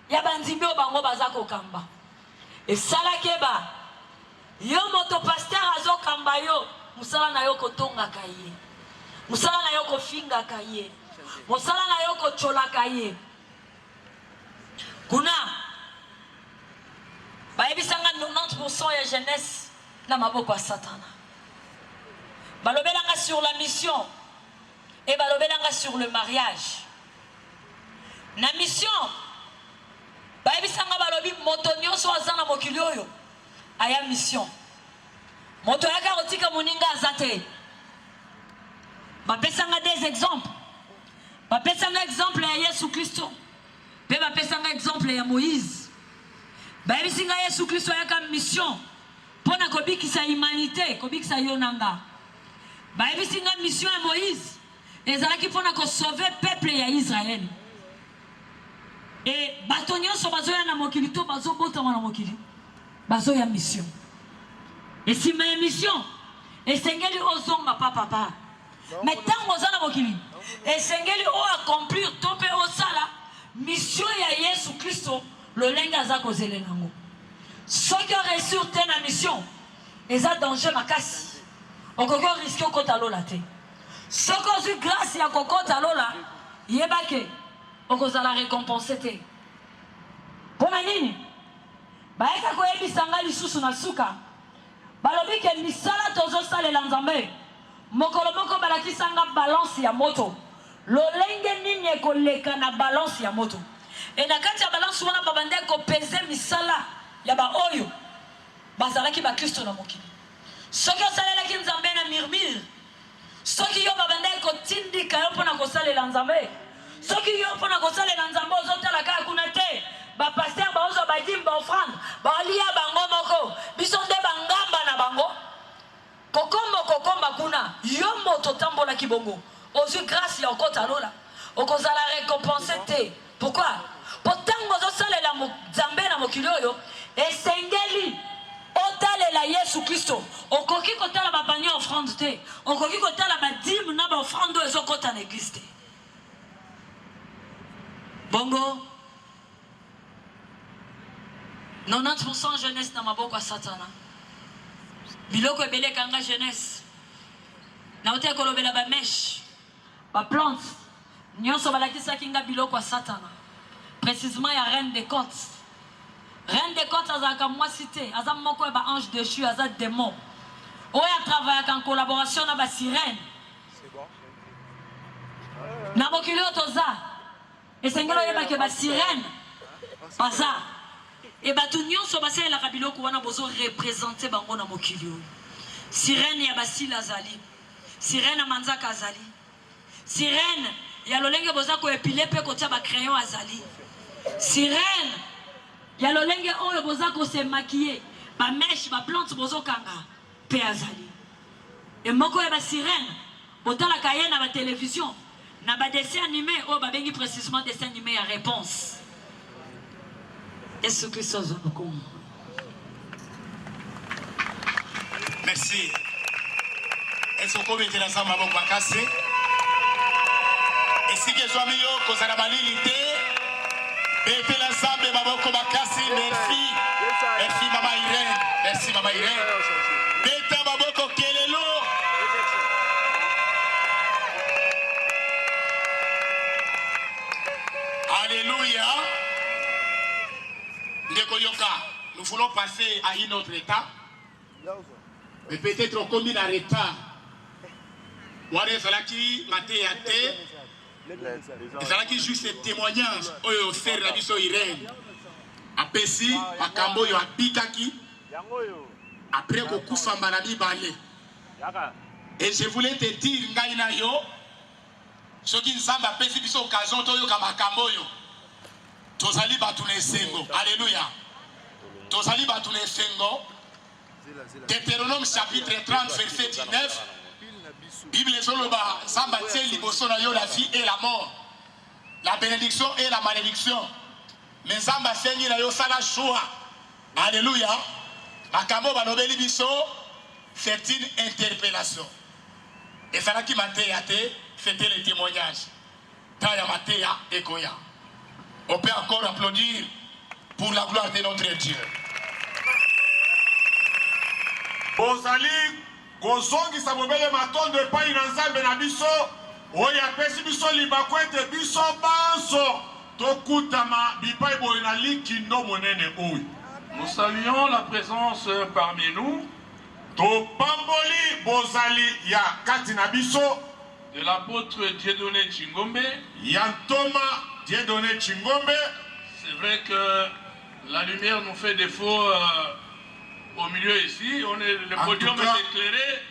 Speaker 3: ya bandimi oyo bango baza kokamba esalaki eba yo moto pasteur azokamba yo musala na yo kotongaka ye musala na yo kofingaka ye musala na yo kocholaka ye kuna bayebisanga 90% ya jeunesse na maboko ya Satana balobelanga sur la mission et balobelanga sur le mariage na mission lobi moto nyonso azana mokili oyo aya mission moto yaka kotika moninga azate bapesanga des exemples bapesanga exemple ya Yesu Kristo pe bapesanga exemple ya Moïse bayebisinga Yesu Kristo yaka mission pona kobikisa humanité kobikisa yonanga bayebisinga mission ya Moïse ezalaki pona ko sauver peuple ya Israël et bato nyonso bazoya na mokili to bazobotama na mokili bazoya mission et si ma mission esengeli ozonga papa mais tango ozana mokili esengeli o accomplir to pe osala mission ya Yesu Kristo lolenge aza kozele nango soki réussir te na mission eza danger makasi okoko risque okota lola te soki ozwi grâce ya kokota lola yebake okozala récompensé te mpona nini bayeka koyebisanga lisusu na suka balobi ke misala tozosalela Nzambe mokolo moko balakisanga balance ya moto lolenge nini ekoleka na balance ya moto e na kati ya balance wana babande kopese misala ya baoyo bazalaki bakristo na mokili soki osalelaki Nzambe na murmure soki yo babande kotindika yo mpona kosalela Nzambe soki yo mpona kosalela Nzambe ozotala kaka kuna te bapaster baozwa badime baofrande balia bango moko biso nde bangamba na bango kokomba kuna yo moto tambolaki bongo ozwi grâce ya okota lola okozala récompensé te pourquoi potango ozosalela Nzambe na mokili oyo esengeli otalela Yesu Kristo okoki kotala bapanie offrande te okoki kotala badime na baofrande oyo ezokota na église te bongo 90% jeunesse na maboko ya Satana biloko ebele kanga jeunesse na ote kolobela ba mèche ba plante nyonso balakisaki nga biloko ya Satana précisément ya reine des côtes azalaka mwasi te aza moko ya ba ange déchu aza démon oyo atravaillaka en collaboration na ba sirène na mokili oyo toza esengeli oyebake ba sirène baza et bato nyonso basalelaka biloko wana bozo représente bango na mokili oyo sirène ya basila azali sirène ya manzaka azali sirène ya lolenge boza koepile mpe kotia bacrayon azali sirène ya lolenge oyo boza kosemakie bameshe baplante bozokanga mpe azali e moko ya basirène botalaka ye na batelevizio na badessin animé oyo babengi précisément dessin animé ya réponse Yesu Kristo azonukumu.
Speaker 2: Merci. Est-ce qu'on peut mettre ensemble avec Bakase? Et si que soit mieux que ça n'a pas l'unité, mettez l'ensemble avec Bakase. Merci. Merci Maman Irène. Merci Maman Irène. Mettez avec Kelelo. Alléluia. Nous voulons passer à une autre étape. Mais peut-être comme il a retard. Wale Zalaki, Matéate, Zalaki juste un témoignage. Oyo ser la biso Irène. A Pessi, a Kamboyo, a Pikaki. Après Kokufa Manabi Balé. Et je voulais te dire, Ngaina yo, ce qui nous semble à Pessi biso occasion, Toyo Kamakamboyo. Tozali batune sengo. Alléluia. Tozali batune sengo. Deutéronome chapitre 30 verset 19. Bible Zoloba samba tse liboso na yo la vie et la mort. La bénédiction et la malédiction. Mais samba sengi na yo sala choix. Alléluia. Makambo balobeli biso c'est une interpellation. Et ça qui m'a théâté, c'était le témoignage. Taya Matéa et Koya. On peut encore applaudir pour la gloire de notre Dieu.
Speaker 5: Bozali, Gozongi Sabobele Maton de Paï Nzambe na biso, Oya Pesi biso libakwete biso banso, Tokutama Bipai Boinali Kindo Monene Oui.
Speaker 6: Nous saluons la présence parmi nous
Speaker 5: Topamboli Bozali Ya Katina biso,
Speaker 6: de l'apôtre Dieudonné Chingombe.
Speaker 5: Yantoma Dieudonné Chingombe.
Speaker 6: C'est vrai que La lumière nous fait défaut au milieu ici. Le podium est éclairé.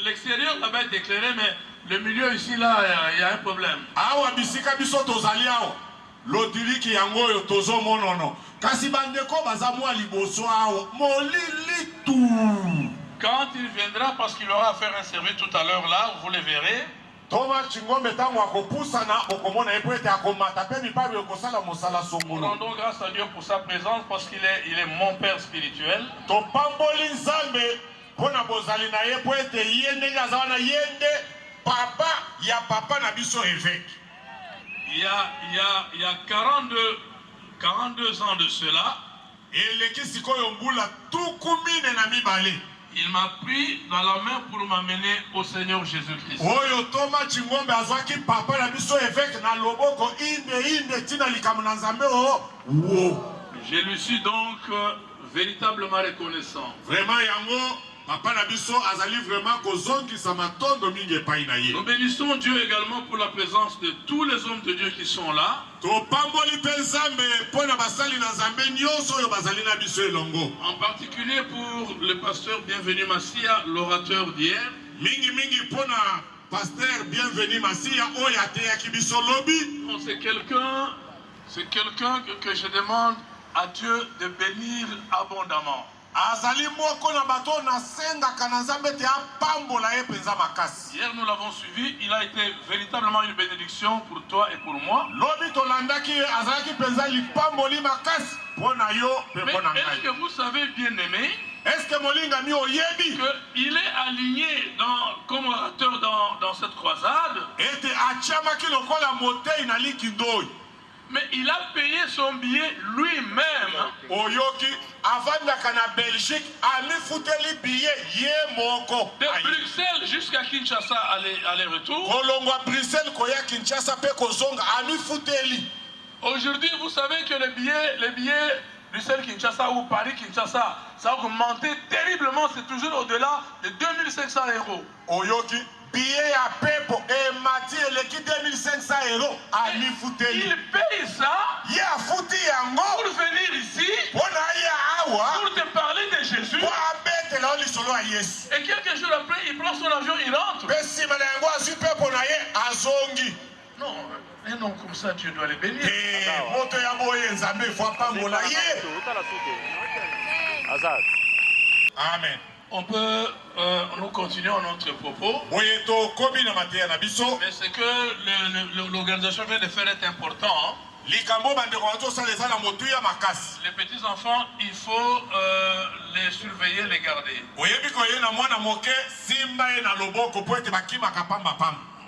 Speaker 6: L'extérieur là-bas est éclairé, mais le milieu ici, là, il y a un problème.
Speaker 5: Awa bisika biso tozali awa. Lodiriki yango yo tozo monono. Kasi bandeko bazamwa liboso awa. Molili tout.
Speaker 6: Quand il viendra, parce qu'il aura à faire un service tout à l'heure là, vous le verrez.
Speaker 5: Thomas Chingombe tango akopusana okomona epwete akomata pe mipabi okosala mosala songolo.
Speaker 6: Rendons grâce à Dieu pour sa présence parce qu'il est mon père spirituel.
Speaker 5: To pamboli nzambe pona bozali na ye pwete yende ngazawana yende papa ya papa na biso évêque.
Speaker 6: Il y a 42 ans de cela.
Speaker 5: Eleki sikoyo mbula tukumine na mibale.
Speaker 6: Il m'a pris dans la main pour m'amener au Seigneur Jésus-Christ.
Speaker 5: Oyo Thomas Chingombe azwaki papa na biso évêque na loboko inde tina likambo na nzambe o wo.
Speaker 6: Je lui suis donc véritablement reconnaissant.
Speaker 5: Vraiment yango papa na biso azali vraiment kozongisa matondo mingi epai na ye.
Speaker 6: Nous bénissons Dieu également pour la présence de tous les hommes de Dieu qui sont là.
Speaker 5: To pamboli pe nzambe pona basali na nzambe nyonso oyo bazali na biso elongo.
Speaker 6: En particulier pour le pasteur Bienvenu Massia, l'orateur d'hier.
Speaker 5: Mingi pona pasteur Bienvenu Massia oyo ateyaki biso lobi.
Speaker 6: C'est quelqu'un que je demande à Dieu de bénir abondamment.
Speaker 5: Azali moko na bato na senga kana nzambe te apambola ye penza makasi.
Speaker 6: Hier nous l'avons suivi, il a été véritablement une bénédiction pour toi et pour moi.
Speaker 5: Lobi tolandaki azalaki penza lipamboli makasi pona yo pe pona ngai.
Speaker 6: Est-ce que vous savez bien aimé?
Speaker 5: Est-ce que molinga mi oyebi
Speaker 6: qu'il est aligné comme orateur dans cette croisade?
Speaker 5: Ete achamaki lokola motei na likindoi.
Speaker 6: Mais il a payé son billet lui-même.
Speaker 5: Oyoki, avant de Belgique, ami fouteli billet ye moko.
Speaker 6: De Bruxelles jusqu'à Kinshasa, aller-retour.
Speaker 5: Kolongwa Bruxelles, koya Kinshasa, pe kozonga, ami fouteli.
Speaker 6: Aujourd'hui, vous savez que les billets Bruxelles-Kinshasa ou Paris-Kinshasa, ça a augmenté terriblement. C'est toujours au-delà de 2500 €.
Speaker 5: Oyoki. Billet à Pepo et Mati et l'équipe 2500 € à mi fouteli.
Speaker 6: Il paye ça.
Speaker 5: Il a foutu yango
Speaker 6: pour venir ici.
Speaker 5: Pour
Speaker 6: te parler de Jésus.
Speaker 5: Pour abattre là solo à Yesu.
Speaker 6: Et quelques jours après, il prend son avion, il rentre.
Speaker 5: Mais si malango a super pour naie azongi.
Speaker 6: Non, un nom comme ça, tu dois le bénir.
Speaker 5: Eh, moto ya boye nzambe faut pas molaye. Amen.
Speaker 6: On peut, nous continuons notre propos. Mais
Speaker 5: ce
Speaker 6: que l'organisation vient de faire est important.
Speaker 5: Les
Speaker 6: petits enfants, il faut les surveiller, les garder.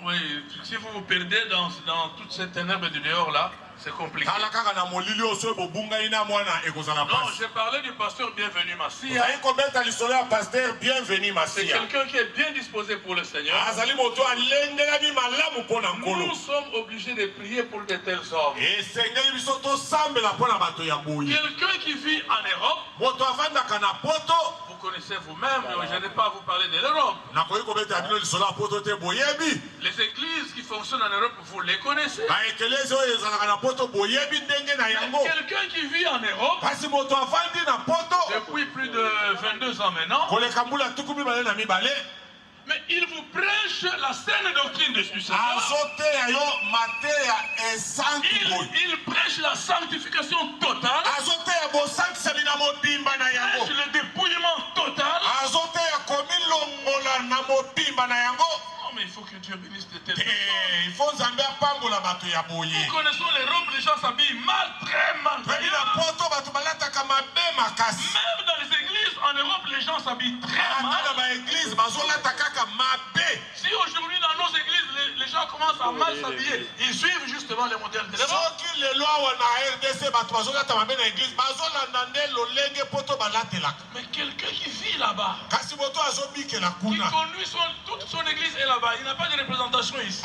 Speaker 6: Oui, si vous vous perdez dans toute cette ténèbre du dehors là, c'est compliqué. Non, j'ai parlé du pasteur Bienvenu Massia. C'est quelqu'un qui est bien disposé pour le Seigneur. Nous sommes obligés de prier pour de tels hommes. Quelqu'un qui vit en Europe, vous connaissez vous-même, je n'ai pas à vous parler de l'Europe. Les églises qui fonctionnent en Europe, vous les connaissez. Quelqu'un qui vit en Europe depuis plus de 22 ans maintenant, mais il vous prêche la saine doctrine du Seigneur. Il prêche la sanctification totale. Il prêche le dépouillement total. Mais il faut que Dieu bénisse de telles personnes. Nous connaissons les robes, les gens s'habillent mal, très mal. Même dans les églises en Europe, les gens s'habillent très mal. Si aujourd'hui dans nos églises, les gens commencent à mal s'habiller, ils suivent justement les modèles de l'Europe. Mais quelqu'un qui vit là-bas, qui conduit toute son église est là-bas, il n'a pas de représentation ici.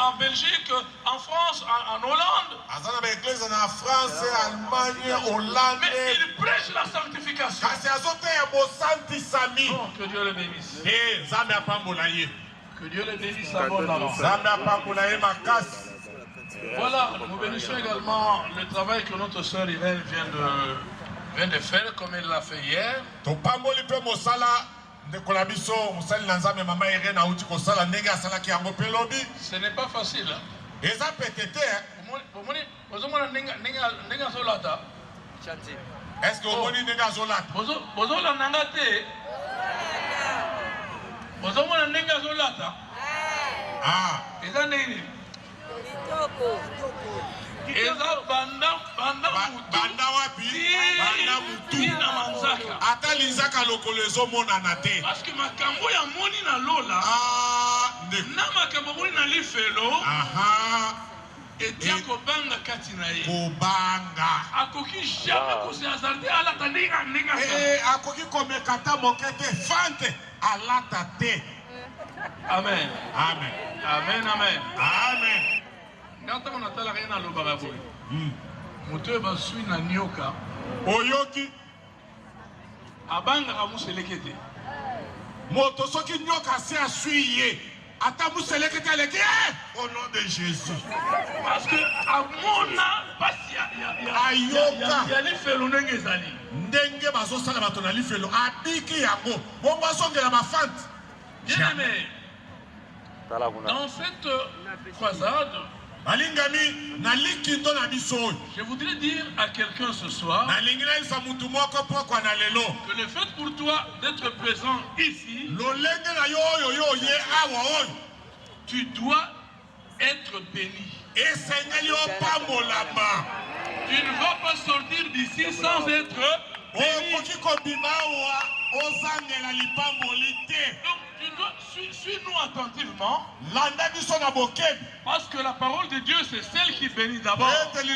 Speaker 6: En Belgique, en France, en Hollande. Mais il prêche la sanctification. Oh, que Dieu le bénisse. Que Dieu le bénisse abondamment. Voilà, nous bénissons également le travail que notre sœur Irène vient de faire, comme elle l'a fait hier.
Speaker 5: Ce
Speaker 6: n'est pas facile.
Speaker 5: Est-ce que vous avez dit
Speaker 6: parce que makambo ya moni na lola na makambo na lifelo etia kobanga kati na ye akoki jamais kose hasarder alata ndinga
Speaker 5: akoki komekata mokete fante alata te.
Speaker 6: Amen.
Speaker 5: Amen.
Speaker 6: Amen, amen.
Speaker 5: Amen.
Speaker 6: Quand on attend la reine à l'obaraboy, moto va suivre na nyoka.
Speaker 5: Oyoki.
Speaker 6: Abanga kamuselekete.
Speaker 5: Moto soki nyoka se a suiye. Ata muselekete leke au nom de Jésus.
Speaker 6: Parce que amona pasi
Speaker 5: ayoka.
Speaker 6: Ya lifelo ndenge ezali.
Speaker 5: Ndenge bazo sala bato na lifelo abiki yango. Bongo asongela ba fante.
Speaker 6: Bien aimé. Dans cette croisade,
Speaker 5: je
Speaker 6: voudrais dire à quelqu'un ce soir que le fait pour toi d'être présent ici, tu dois être béni. Tu ne vas pas sortir d'ici sans être béni. Donc, suis-nous attentivement. Parce que la parole de Dieu, c'est celle qui bénit d'abord. C'est vrai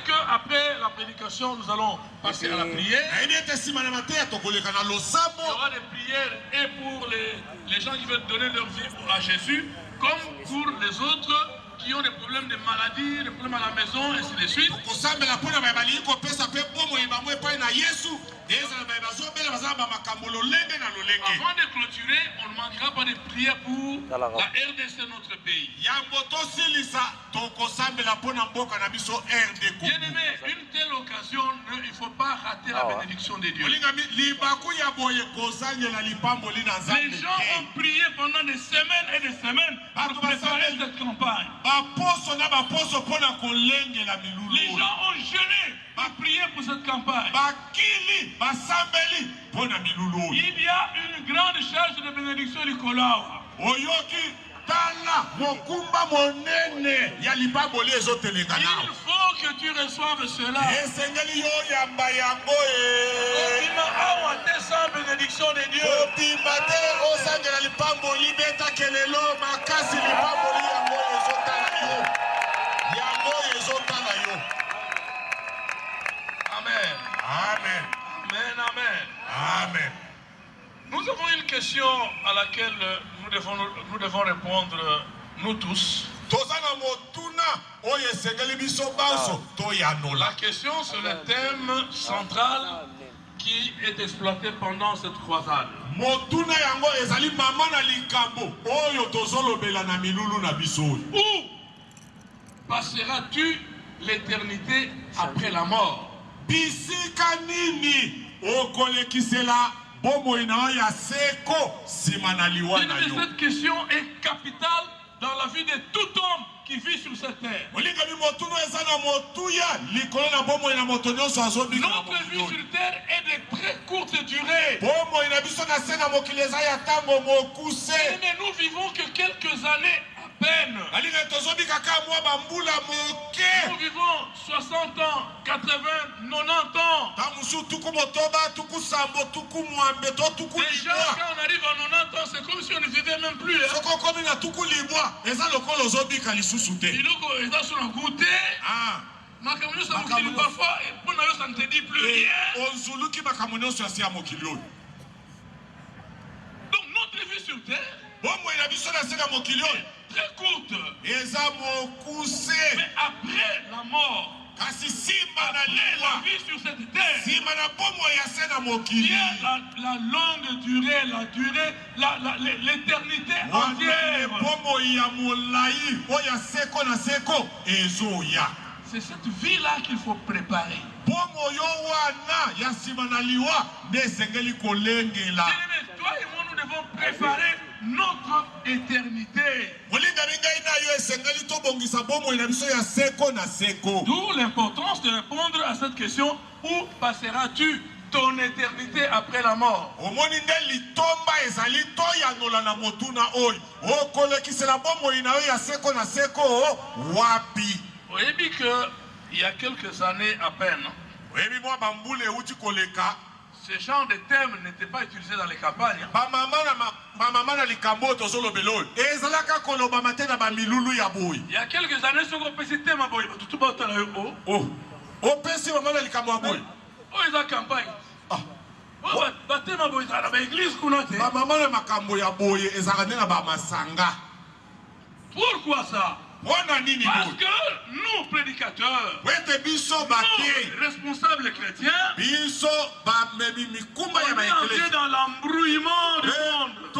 Speaker 6: qu'après la prédication, nous allons passer à la prière. Il y aura des prières et pour les gens qui veulent donner leur vie à Jésus, comme pour les autres qui ont des problèmes de maladie, des problèmes à la maison, ainsi de suite. Avant de clôturer, on ne manquera pas de prières pour la RDC, notre pays. Bien aimé, une telle occasion, il ne faut pas rater la bénédiction de Dieu. Les gens ont prié pendant des semaines et des semaines pour préparer cette campagne. Les gens ont jeûné pour prier pour cette campagne. Il y a une grande charge de bénédiction du Kolao. Il faut que tu reçoives cela. Sans bénédiction de Dieu. Amen.
Speaker 5: Amen.
Speaker 6: Amen, amen.
Speaker 5: Amen.
Speaker 6: Nous avons une question à laquelle nous devons répondre, nous tous. La question, c'est le thème central qui est exploité pendant cette croisade. Où passeras-tu l'éternité après la mort?
Speaker 5: Cette
Speaker 6: question est capitale dans la vie de tout homme qui vit sur cette terre. Notre vie sur terre est de très courte durée. Mais nous vivons que quelques années à peine. Nous vivons 60 ans, 80, 90 ans. Déjà, quand on arrive à 90 ans, c'est comme si on ne vivait même plus. Parfois, ça ne te dit plus rien. Donc notre vie sur terre est très courte. Mais après la mort, la vie sur cette terre, il y a la longue durée, l'éternité entière. C'est cette vie-là qu'il faut préparer. Toi et moi, nous devons préparer notre éternité. D'où l'importance de répondre à cette question: où passeras-tu ton éternité après la mort? Vous avez vu qu'il y a quelques années à peine, ce genre de thème n'était pas utilisé dans les campagnes. Il y a quelques années, ce qu'on peut citer, tout le monde ils ont campagne. Pourquoi ça? Parce que nous, prédicateurs, nous, responsables chrétiens, on est entrés dans l'embrouillement du monde.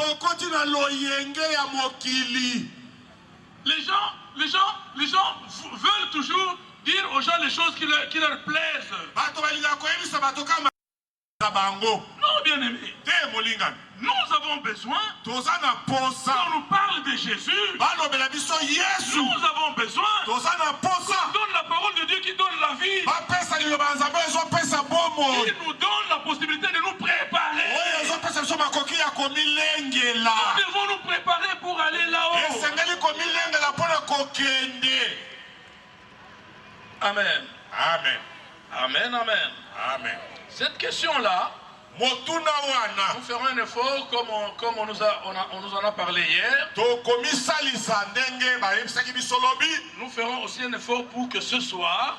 Speaker 6: Les gens veulent toujours dire aux gens les choses qui leur plaisent. Non, bien aimé. Nous avons besoin qu'on nous parle de Jésus. Nous avons besoin qu'on donne la parole de Dieu qui donne la vie. Il nous donne la possibilité de nous préparer. Nous devons nous préparer pour aller là-haut. Amen.
Speaker 5: Amen.
Speaker 6: Amen, amen.
Speaker 5: Amen.
Speaker 6: Cette question-là, nous ferons un effort comme on nous en a parlé hier. Nous ferons aussi un effort pour que ce soir,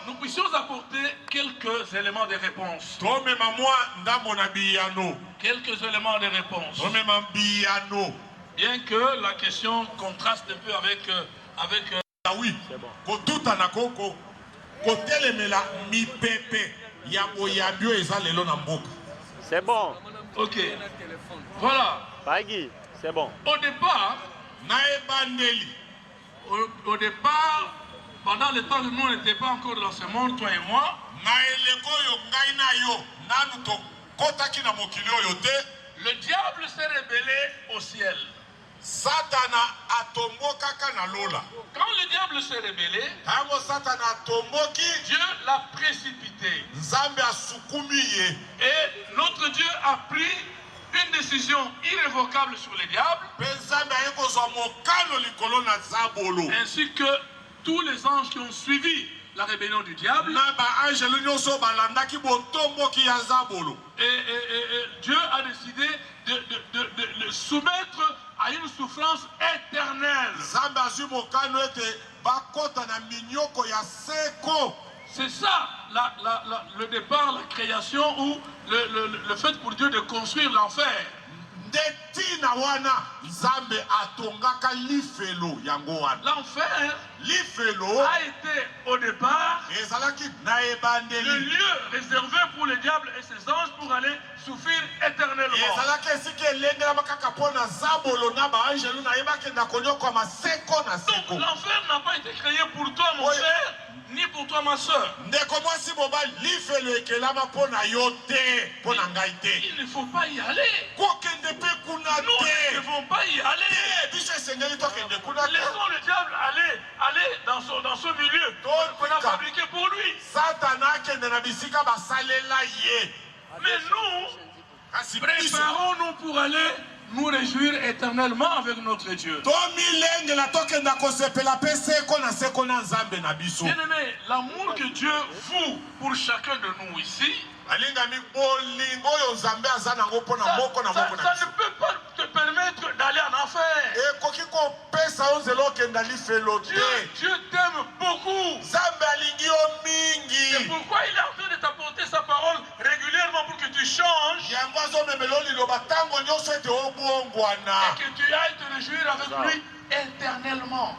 Speaker 6: nous puissions apporter quelques éléments de réponse. Quelques éléments de réponse. Bien que la question contraste un peu avec
Speaker 5: oui,
Speaker 7: c'est bon.
Speaker 6: Ok. Voilà.
Speaker 7: Pagui, c'est bon.
Speaker 6: Au départ, pendant le temps où nous n'étions pas encore dans ce monde, toi et moi, le diable s'est rebellé au ciel. Quand le diable s'est rebellé, Dieu l'a précipité. Et notre Dieu a pris une décision irrévocable sur le diable, ainsi que tous les anges qui ont suivi la rébellion du diable. Et Dieu a décidé de le soumettre à une souffrance éternelle. C'est ça le départ, la création, ou le fait pour Dieu de construire l'enfer. L'enfer a été au départ le lieu réservé pour le diable et ses anges pour aller souffrir éternellement. Donc l'enfer n'a pas été créé pour toi, mon frère, ni pour toi, ma soeur. Il ne faut pas y aller. Nous ne devons pas y aller. Laissons le diable aller dans ce milieu qu'on a fabriqué pour lui. Mais nous, préparons-nous pour aller nous réjouir éternellement avec notre Dieu. Bien-aimé, l'amour que Dieu voue pour chacun de nous ici, ça ne peut pas te permettre d'aller en enfer. Dieu t'aime beaucoup. C'est pourquoi il est en train de t'apporter sa parole régulièrement pour que tu changes et que tu ailles te réjouir avec lui éternellement.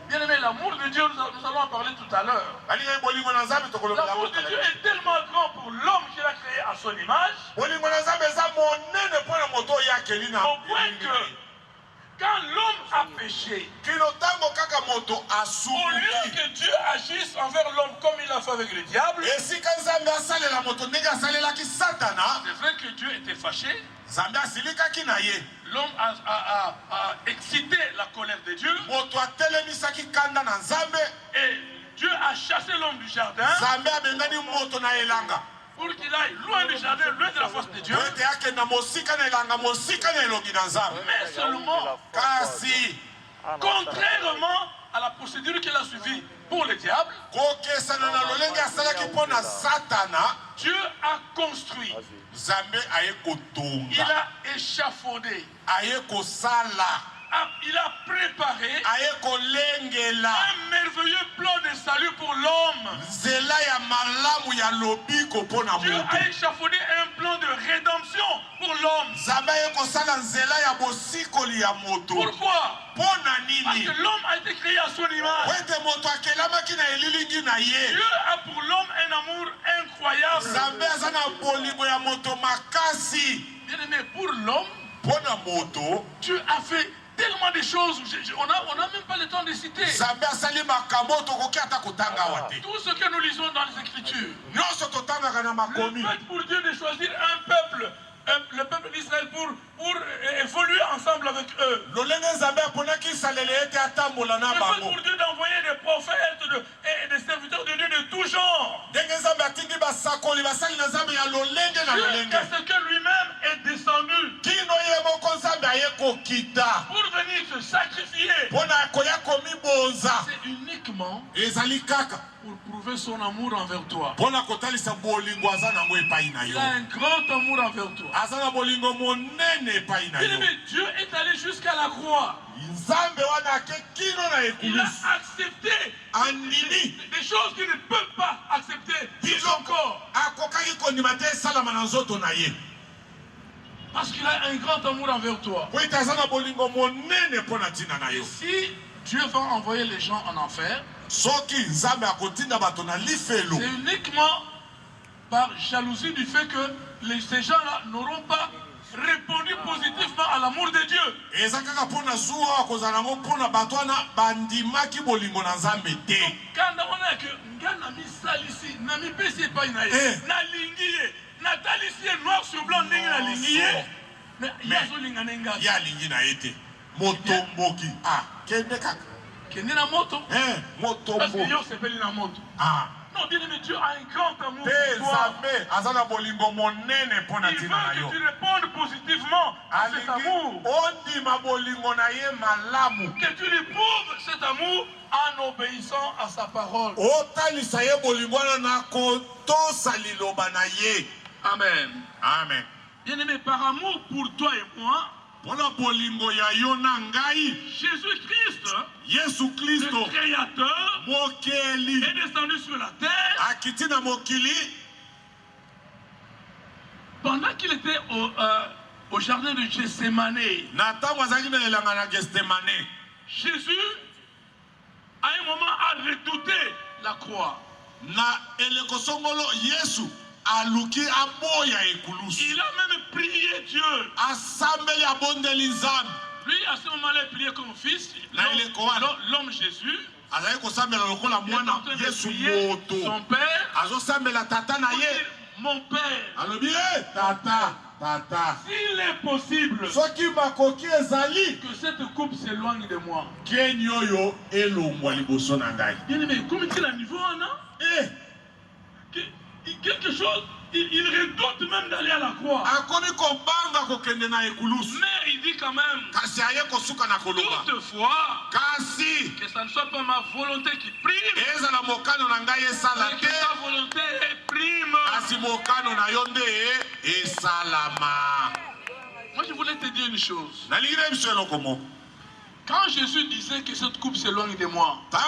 Speaker 5: Bien
Speaker 6: aimé, l'amour de Dieu, nous allons en parler tout à l'heure. L'amour de Dieu est tellement grand pour l'homme qu'il a créé à son image, au point que quand l'homme a péché, au lieu que Dieu agisse envers l'homme comme il a fait avec le diable, c'est vrai que Dieu était fâché. L'homme a excité la colère de Dieu. Et Dieu a chassé l'homme du jardin pour qu'il aille loin du jardin, loin de la face de Dieu. Mais seulement, contrairement à la procédure qu'il a suivie pour le diable, Dieu a construit, il a échafaudé, il a préparé un merveilleux plan de salut pour l'homme. Dieu a échafaudé un plan de rédemption pour l'homme. Pourquoi? Parce que l'homme a été créé à son image. Dieu a pour l'homme un amour incroyable. Bien aimé, pour l'homme, Dieu a fait tellement de choses, on n'a même pas le temps de citer. Tout ce que nous lisons dans les Écritures. Le fait pour Dieu de choisir un peuple, le peuple d'Israël pour évoluer ensemble avec eux. Le fait pour Dieu d'envoyer des prophètes et des serviteurs de Dieu de tout genre. Parce que lui-même est descendu pour venir se sacrifier. C'est uniquement pour prouver son amour envers toi. Il a un grand amour envers toi. Dieu est allé jusqu'à la croix. Il a accepté des choses qu'il ne peut pas accepter sur son corps. Parce qu'il a un grand amour envers toi. Et si Dieu va envoyer les gens en enfer, c'est uniquement par jalousie du fait que ces gens-là n'auront pas répondu positivement à l'amour de Dieu. Quand on a que Nami Salisi, Nami Pessi Painaï, Nalingiye, Natalicie noir sur blanc, Nalingiye, mais Yazolinganenga.
Speaker 5: Yalingi Motomboki. Ah,
Speaker 6: Kenina moto. Parce que Dieu s'appelle la moto.
Speaker 5: Ah.
Speaker 6: Non, bien aimé, Dieu a un grand amour pour toi. Il veut que tu répondes positivement à cet amour. Que tu lui prouves cet amour en obéissant à sa parole. Amen.
Speaker 5: Amen.
Speaker 6: Bien aimé, par amour pour toi et moi, Jésus-Christ, le Créateur, est descendu sur la terre. Pendant qu'il était au jardin de Gethsemane, Jésus, à un moment, a redouté la croix. Il a même prié Dieu. Lui, à ce moment-là, il priait comme fils, l'homme Jésus. Il est en train de prier son père. Mon père, s'il est possible que cette coupe s'éloigne de moi. Bien aimé, comme il a niveau, quelque chose, il redoute même d'aller à la croix. Mais il dit quand même, toutefois, que ça ne soit pas ma volonté qui prime, mais que ta volonté prime. Moi je voulais te dire une chose. Quand Jésus disait que cette coupe s'éloigne de moi, qu'est-ce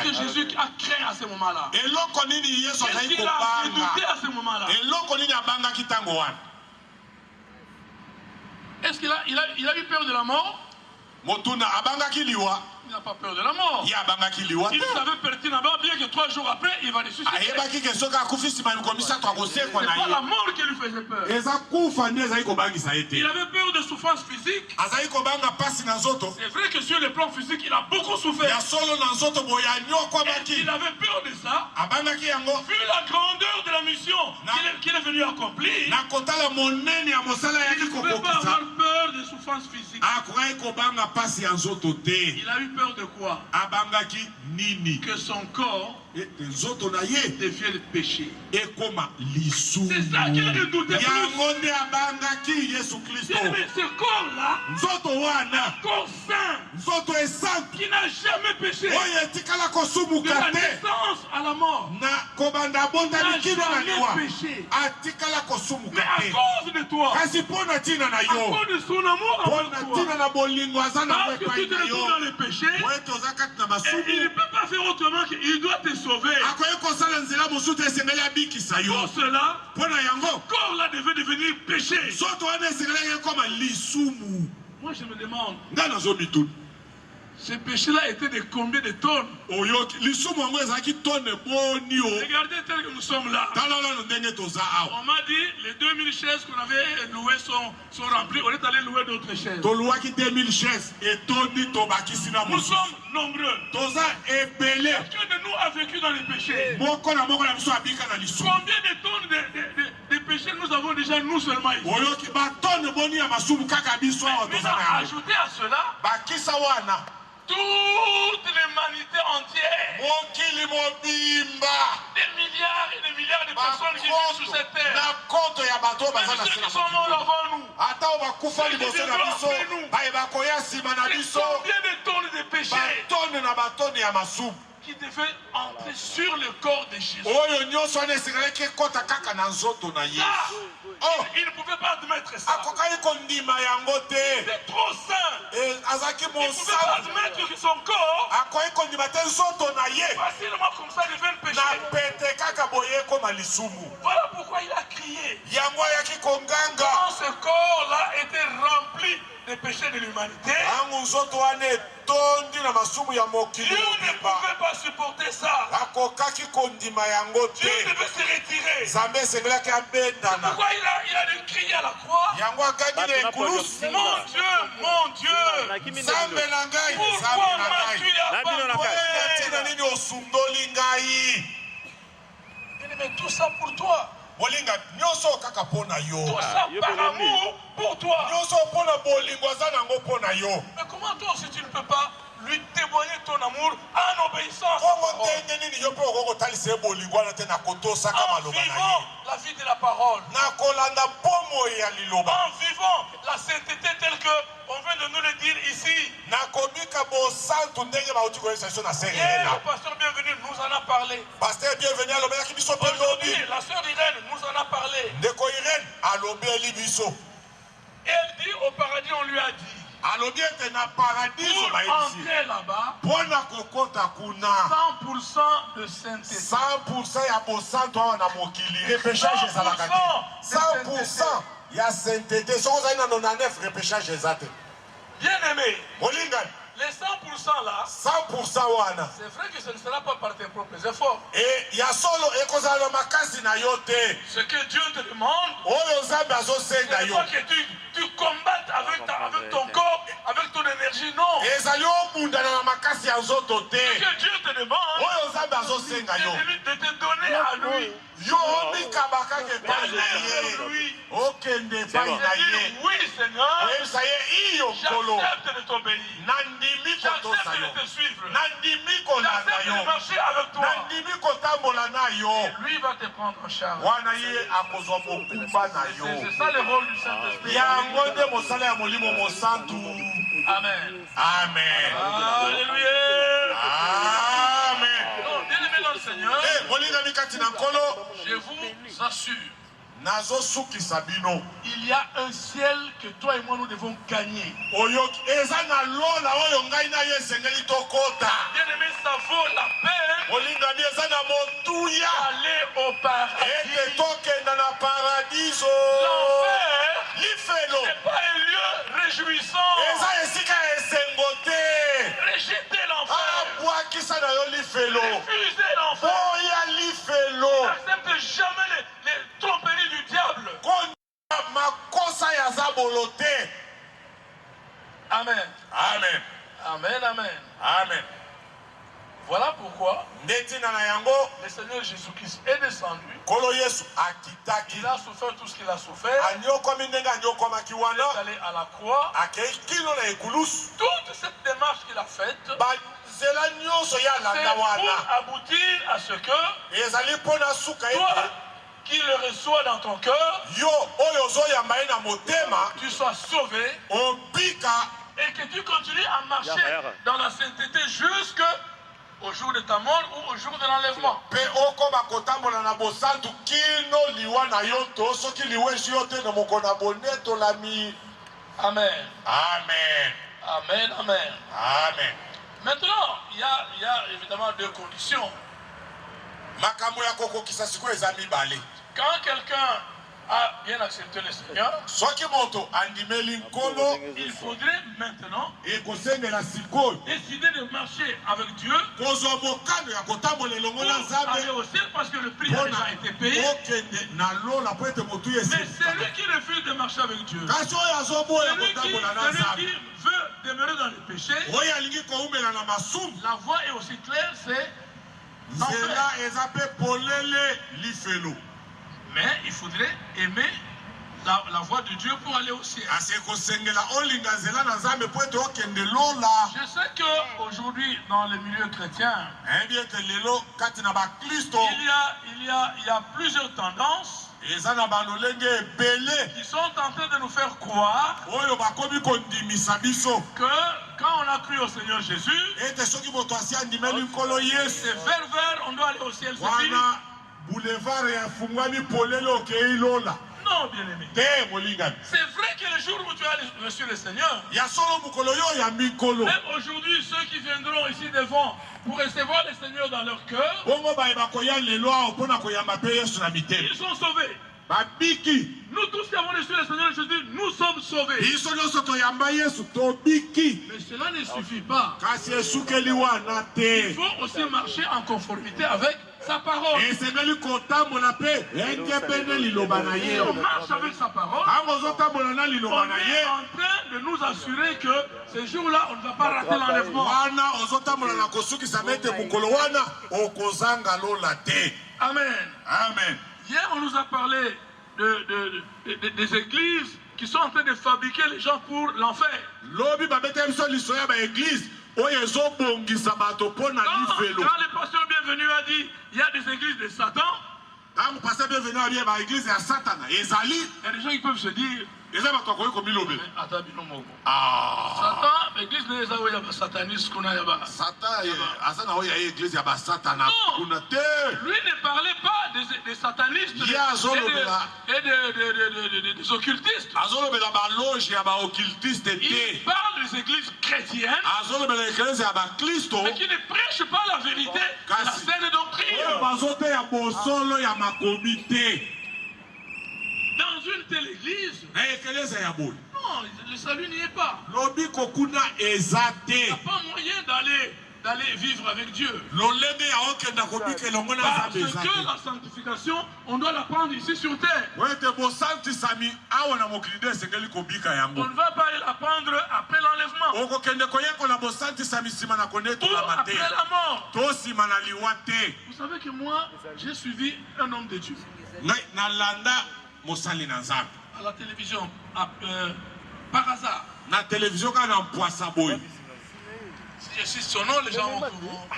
Speaker 6: que Jésus a créé à ce moment-là? Qu'est-ce qu'il a redouté à ce moment-là? Est-ce qu'il a eu peur de la mort?
Speaker 5: Motuna abangaki liwa.
Speaker 6: Il n'a pas peur de la mort.
Speaker 5: Il abangaki liwa.
Speaker 6: Il savait pertinemment bien que 3 jours après, il va ressusciter.
Speaker 5: Ayebaki ke soka akufisi manukomisa twakosekwa
Speaker 6: C'est
Speaker 5: na
Speaker 6: pas la
Speaker 5: ye.
Speaker 6: mort qui lui faisait peur.
Speaker 5: Eza kufa nde ezali kobangisa ye
Speaker 6: Il
Speaker 5: te.
Speaker 6: avait peur de souffrance physique.
Speaker 5: Azali kobanga pasi na nzoto.
Speaker 6: C'est vrai que sur le plan physique, il a beaucoup souffert.
Speaker 5: Ya solo na nzoto boye anyokwamaki.
Speaker 6: Il avait peur de ça.
Speaker 5: Abangaki yango.
Speaker 6: Vu la grandeur de la mission qu'il est venu accomplir,
Speaker 5: Na kotala monene ya mosala
Speaker 6: il
Speaker 5: yaki
Speaker 6: ne pouvait pas
Speaker 5: kokokisa.
Speaker 6: avoir peur de souffrance physique.
Speaker 5: Akokai kobanga pasi ya nzoto te.
Speaker 6: Il a eu peur de quoi?
Speaker 5: Abangaki nini?
Speaker 6: Que son corps
Speaker 5: Nzoto na ye
Speaker 6: devienne péché.
Speaker 5: ekoma lisumu.
Speaker 6: C'est ça qu'il redoutait plus.
Speaker 5: Yango nde abangaki Yesu Kristo.
Speaker 6: Mais ce corps-là,
Speaker 5: Nzoto wana.
Speaker 6: corps saint,
Speaker 5: Nzoto esantu.
Speaker 6: qui n'a jamais péché,
Speaker 5: Oyo etikala
Speaker 6: de
Speaker 5: kosumuka
Speaker 6: la
Speaker 5: te.
Speaker 6: naissance à la mort,
Speaker 5: Na kobanda bondani kino na liwa.
Speaker 6: jamais péché.
Speaker 5: Atikala
Speaker 6: Mais
Speaker 5: kosumuka
Speaker 6: à
Speaker 5: te.
Speaker 6: cause de toi,
Speaker 5: Kasi mpona ntina na
Speaker 6: à
Speaker 5: yo.
Speaker 6: cause de son amour
Speaker 5: Mpona
Speaker 6: envers
Speaker 5: ntina
Speaker 6: toi,
Speaker 5: na bolingo aza na
Speaker 6: parce que
Speaker 5: epai
Speaker 6: tu te
Speaker 5: na
Speaker 6: retrouves
Speaker 5: yo.
Speaker 6: dans le péché,
Speaker 5: Oyo toza kati na
Speaker 6: et il ne
Speaker 5: masumu.
Speaker 6: peut pas faire autrement qu'il doit te sauver.
Speaker 5: Akoki kosala nzela mosusu te esengeli abikisa yo.
Speaker 6: Pour cela,
Speaker 5: Mpona yango
Speaker 6: corps-là devait devenir péché.
Speaker 5: nzoto wana esengeli ekoma lisumu.
Speaker 6: Moi, je me demande,
Speaker 5: Nga nazomituna.
Speaker 6: ce péché-là était de combien de tonnes?
Speaker 5: Oyoki lisumu yango ezalaki tone boni o.
Speaker 6: Regardez tel que nous sommes là.
Speaker 5: Tala nano ndenge toza awa.
Speaker 6: On m'a dit, les 2000 chaises qu'on avait louées sont remplies. On est allé louer d'autres chaises.
Speaker 5: Toluwaki 2000 chaises etondi tobakisi na
Speaker 6: Nous
Speaker 5: mosusu.
Speaker 6: sommes nombreux.
Speaker 5: Toza ebele.
Speaker 6: Chacun de nous a vécu dans les péchés.
Speaker 5: Moko na biso abika na lisumu.
Speaker 6: Combien de tonnes de péchés nous avons déjà nous seulement ici?
Speaker 5: Oyoki batone boni ya masumu kaka biso awa toza
Speaker 6: Maintenant,
Speaker 5: na yango.
Speaker 6: ajoutez à cela
Speaker 5: Bakisa wana.
Speaker 6: toute l'humanité entière.
Speaker 5: Mokili mobimba.
Speaker 6: Des milliards et des milliards de personnes qui vivent sur cette terre.
Speaker 5: Na konto ya bato baza
Speaker 6: Même
Speaker 5: na
Speaker 6: ceux
Speaker 5: se na
Speaker 6: qui sont morts
Speaker 5: mokili.
Speaker 6: avant nous.
Speaker 5: Ata oyo bakufa liboso na biso bayeba koya nsima na
Speaker 6: Et
Speaker 5: biso
Speaker 6: combien de tonnes de péchés
Speaker 5: batone na batone ya masumu
Speaker 6: qui devaient entrer sur le corps de Jésus.
Speaker 5: oyo nyonso wana esengelaki ekota kaka na nzoto na
Speaker 6: Ça,
Speaker 5: yesu oh
Speaker 6: il ne pouvait pas admettre ça.
Speaker 5: akokaki kondima yango te
Speaker 6: C'est trop saint.
Speaker 5: azalaki
Speaker 6: Il ne pouvait pas
Speaker 5: mosantu
Speaker 6: admettre que son corps,
Speaker 5: akoki kondima te nzoto na ye
Speaker 6: facilement comme ça, devienne péché.
Speaker 5: na pete kaka boye ekoma lisumu
Speaker 6: Voilà pourquoi il a crié.
Speaker 5: yango ayaki konganga
Speaker 6: Quand ce corps-là était rempli des péchés de l'humanité,
Speaker 5: yango nzoto wana etondi na masumu ya mokili
Speaker 6: Dieu ne
Speaker 5: mobimba
Speaker 6: pouvait pas supporter ça.
Speaker 5: akokaki kondima yango
Speaker 6: Dieu
Speaker 5: te
Speaker 6: devait se retirer.
Speaker 5: nzambe esengelaki abendana
Speaker 6: Pourquoi il a crié à la croix?
Speaker 5: yango akangi na ekulusu
Speaker 6: Mon Dieu,
Speaker 5: nzambe na ngai
Speaker 6: pourquoi
Speaker 5: nzambe na
Speaker 6: m'as-tu
Speaker 5: ngai
Speaker 6: abandonné?
Speaker 5: ntina nini osundoli ngai
Speaker 6: Mais tout ça pour toi.
Speaker 5: bolinga nyonso kaka mpo na yo
Speaker 6: Tout ça par amour pour toi.
Speaker 5: nyonso mpo na bolingo aza nango mpo na yo
Speaker 6: Mais comment toi aussi tu ne peux pas lui témoigner ton amour en obéissance?
Speaker 5: kongo ndenge nini yo mpe okoki kotalisa ye bolingo wana te na kotosaka
Speaker 6: En
Speaker 5: maloba na
Speaker 6: vivant
Speaker 5: ye
Speaker 6: la vie de la parole.
Speaker 5: na kolanda bomoi ya liloba
Speaker 6: En vivant la sainteté telle que on vient de nous le dire ici.
Speaker 5: na kobika bosantu ndenge bauti koyebisa biso na
Speaker 6: Hier,
Speaker 5: sereyela
Speaker 6: le pasteur bienvenu nous en a parlé.
Speaker 5: paster bienvenu alobelaki biso mpe lobi
Speaker 6: Aujourd'hui, la sœur Irène nous en a parlé.
Speaker 5: ndeko irene alobeli biso
Speaker 6: Et elle dit au paradis, on lui a dit,
Speaker 5: alobi ete na paradiso
Speaker 6: pour
Speaker 5: bayebisi
Speaker 6: entrer là-bas,
Speaker 5: mpo na kokota kuna
Speaker 6: 100% de sainteté.
Speaker 5: 100% ya bosantu awa na mokili repêchage ezalaka te 100% ya sainteté soki ozali na 99 repêchage eza te
Speaker 6: Bien-aimé,
Speaker 5: molingani
Speaker 6: les 100% là,
Speaker 5: 100% wana
Speaker 6: c'est vrai que ce ne sera pas par tes propres efforts.
Speaker 5: e ya solo ekozala na makasi na yo te
Speaker 6: Ce que Dieu te demande,
Speaker 5: oyo nzambe azosenga
Speaker 6: c'est
Speaker 5: yo
Speaker 6: pas que tu combattes avec ton corps, avec ton énergie, non.
Speaker 5: ezali obundana na makasi ya nzoto te
Speaker 6: Ce que Dieu te demande,
Speaker 5: oyo nzambe azosenga yo
Speaker 6: c'est de te donner à lui.
Speaker 5: yo omikaba kaka epai na ye
Speaker 6: D'aller vers lui.
Speaker 5: okende epai na
Speaker 6: C'est dire,
Speaker 5: ye
Speaker 6: oui Seigneur,
Speaker 5: oyebisa ye iyo nkolo
Speaker 6: j'accepte de t'obéir.
Speaker 5: nandimi kotosa
Speaker 6: J'accepte
Speaker 5: yo
Speaker 6: de te suivre.
Speaker 5: nandimi kolanda
Speaker 6: J'accepte
Speaker 5: yo
Speaker 6: de marcher avec toi.
Speaker 5: nandimi kotambola na yo
Speaker 6: Lui va te prendre en charge.
Speaker 5: wana ye akozwa mokumba na yo
Speaker 6: C'est ça le rôle du Saint-Esprit.
Speaker 5: yango nde mosala ya molimo mosantu
Speaker 6: Amen.
Speaker 5: amen
Speaker 6: Alléluia.
Speaker 5: amen
Speaker 6: Donc, bien-aimés dans le Seigneur,
Speaker 5: molingami kati na nkolo
Speaker 6: je vous assure,
Speaker 5: nazosukisa bino
Speaker 6: il y a un ciel que toi et moi nous devons gagner.
Speaker 5: oyo eza na lola oyo ngai na yo esengeli tokota
Speaker 6: Bien-aimés, ça vaut la peine
Speaker 5: molingami eza na motuya
Speaker 6: d'aller au
Speaker 5: ete
Speaker 6: paradis.
Speaker 5: tokenda na paradiso
Speaker 6: L'enfer
Speaker 5: lifelo
Speaker 6: n'est pas un lieu
Speaker 5: bolote.
Speaker 2: Amen.
Speaker 5: Amen.
Speaker 2: Amen, amen.
Speaker 5: Amen.
Speaker 2: Voilà pourquoi
Speaker 5: Ndetina na yango
Speaker 2: le Seigneur Jésus-Christ est descendu.
Speaker 5: Kolo Yesu akitaki.
Speaker 2: Il a souffert tout ce qu'il a souffert.
Speaker 5: Anyokomi ndenga anyokomaki
Speaker 2: Il
Speaker 5: wana.
Speaker 2: est allé à la croix.
Speaker 5: Akei kilo na ekulusu.
Speaker 2: Toute cette démarche qu'il a faite,
Speaker 5: Bazela nyonso ya
Speaker 2: c'est
Speaker 5: landa wana.
Speaker 2: pour aboutir à ce que
Speaker 5: Ezali pona suka
Speaker 2: toi
Speaker 5: ete.
Speaker 2: qui le reçois dans ton cœur,
Speaker 5: Yo oyo ozoyamba ye na motema.
Speaker 2: tu sois sauvé
Speaker 5: Obika.
Speaker 2: et que tu continues à marcher
Speaker 7: Bien,
Speaker 2: dans la sainteté jusqu'au jour de ta mort ou au jour de l'enlèvement.
Speaker 5: Pe okoma kotambola na bosantu kino liwa na yo to soki liwa esi yo te na mokona boneto lami.
Speaker 2: Amen.
Speaker 5: Amen.
Speaker 2: Amen, amen.
Speaker 5: Amen.
Speaker 2: Maintenant, il y a évidemment deux conditions.
Speaker 5: Makambo ya kokokisa siku eza mibale.
Speaker 2: Quand quelqu'un a bien accepté le Seigneur,
Speaker 5: Soki moto andimeli nkolo
Speaker 2: il faudrait maintenant
Speaker 5: ekosengela sikoyo
Speaker 2: décider de marcher avec Dieu,
Speaker 5: kozwa mokano ya kotambola elongo na
Speaker 2: pour aller
Speaker 5: Nzambe
Speaker 2: au ciel parce que le prix a déjà été payé.
Speaker 5: okende na lola po ete motu
Speaker 2: Mais
Speaker 5: esi
Speaker 2: celui qui refuse de marcher avec Dieu,
Speaker 5: kasi oyo azoboya
Speaker 2: celui qui
Speaker 5: kotambola na Nzambe
Speaker 2: veut demeurer dans le péché,
Speaker 5: oyo alingi koumela na masumu
Speaker 2: la voie est aussi claire, c'est
Speaker 5: nzela eza mpe polele lifelo.
Speaker 2: mais il faudrait aimer la voie de Dieu pour aller au ciel.
Speaker 5: Asi ekosengela olinga nzela na Nzambe po ete okende lola.
Speaker 2: Je sais qu'aujourd'hui, dans le milieu chrétien,
Speaker 5: Eyebi ete lelo kati na bakristo
Speaker 2: il y a plusieurs tendances
Speaker 5: eza na balolenge ebele
Speaker 2: qui sont en train de nous faire croire
Speaker 5: oyo bakomi kondimisa biso
Speaker 2: que quand on a cru au Seigneur Jésus,
Speaker 5: ete soki moto asi andimeli nkolo Yesu
Speaker 2: c'est vers, on doit aller au ciel. C'est fini.
Speaker 5: wana boulevard efungwami polele okei lola
Speaker 2: Non, bien-aimé.
Speaker 5: te molingami.
Speaker 2: C'est vrai que le jour où tu as reçu le Seigneur,
Speaker 5: Ya solo mokolo yo ya mikolo
Speaker 2: même aujourd'hui, ceux qui viendront ici devant pour recevoir le Seigneur dans leur cœur,
Speaker 5: bongo bayeba koya lelo awo mpona koyamba mpe Yesu na mitema
Speaker 2: ils sont sauvés.
Speaker 5: babiki.
Speaker 2: Nous tous qui avons reçu le Seigneur Jésus, nous sommes sauvés.
Speaker 5: biso nyonso toyamba Yesu tobiki
Speaker 2: Mais cela ne suffit pas.
Speaker 5: kasi esukeli wana
Speaker 2: Il
Speaker 5: te
Speaker 2: faut aussi marcher en conformité avec sa parole.
Speaker 5: esengeli kotambola mpe ekepene liloba na ye.
Speaker 2: On marche avec sa parole.
Speaker 5: Tango ozotambola na
Speaker 2: On
Speaker 5: liloba na
Speaker 2: est
Speaker 5: ye
Speaker 2: en train de nous assurer que ce jour-là, on ne va pas rater l'enlèvement.
Speaker 5: wana ozotambola na kosukisa mete mokolo wana okozanga lola te.
Speaker 2: Amen.
Speaker 5: Amen.
Speaker 2: Hier, on nous a parlé des églises qui sont en train de fabriquer les gens pour l'enfer.
Speaker 5: lobi babeta biso liso ya baeglise oyo ezobongisa bato mpo na lifelo.
Speaker 2: Quand le pasteur bienvenu a dit il y a des églises de Satan,
Speaker 5: Tango paster bienvenu abie baeglise ya satana ezali
Speaker 2: il y a des gens qui peuvent se dire
Speaker 5: eza bato akoki komilobela.
Speaker 2: attends, bino moko.
Speaker 5: Ah.
Speaker 2: Satan, l'église n'est pas où il y a des satanistes qu'on a là-bas.
Speaker 5: Satan aza na oyo ya eglise ya basatana
Speaker 2: Non.
Speaker 5: kuna te.
Speaker 2: Lui ne parlait pas des satanistes
Speaker 5: Yeah,
Speaker 2: et des occultistes.
Speaker 5: azolobela baloge ya baokiltiste
Speaker 2: Il
Speaker 5: te.
Speaker 2: parle des églises chrétiennes,
Speaker 5: azolobela eklese ya bakristo
Speaker 2: mais qui ne prêchent pas la vérité, la
Speaker 5: Kasi.
Speaker 2: saine doctrine.
Speaker 5: oyo bazoteya bosolo ya makomi te.
Speaker 2: Dans une telle église,
Speaker 5: na ekelese ya boye
Speaker 2: non, le salut n'y est pas.
Speaker 5: lobi kokuna eza
Speaker 2: Il n'y
Speaker 5: te.
Speaker 2: a pas moyen d'aller vivre avec Dieu.
Speaker 5: lolenge ya okenda kobika elongo na
Speaker 2: Parce
Speaker 5: Nzambe eza
Speaker 2: que
Speaker 5: te.
Speaker 2: la sanctification, on doit la prendre ici sur terre.
Speaker 5: oyo ete bosantisami awa na mokili nde esengeli kobika
Speaker 2: On
Speaker 5: yango.
Speaker 2: ne va pas la prendre après l'enlèvement
Speaker 5: okokende koyekola bosantisami nsima na
Speaker 2: ou
Speaker 5: konetolama
Speaker 2: après
Speaker 5: te
Speaker 2: la mort.
Speaker 5: to nsima na liwa te.
Speaker 2: Vous savez que moi, j'ai suivi un homme de Dieu
Speaker 5: ngai nalanda mosali na Nzambe
Speaker 2: à la télévision, par hasard.
Speaker 5: na televizio kaka na mpwasa boye.
Speaker 2: Si je cite son nom, les gens vont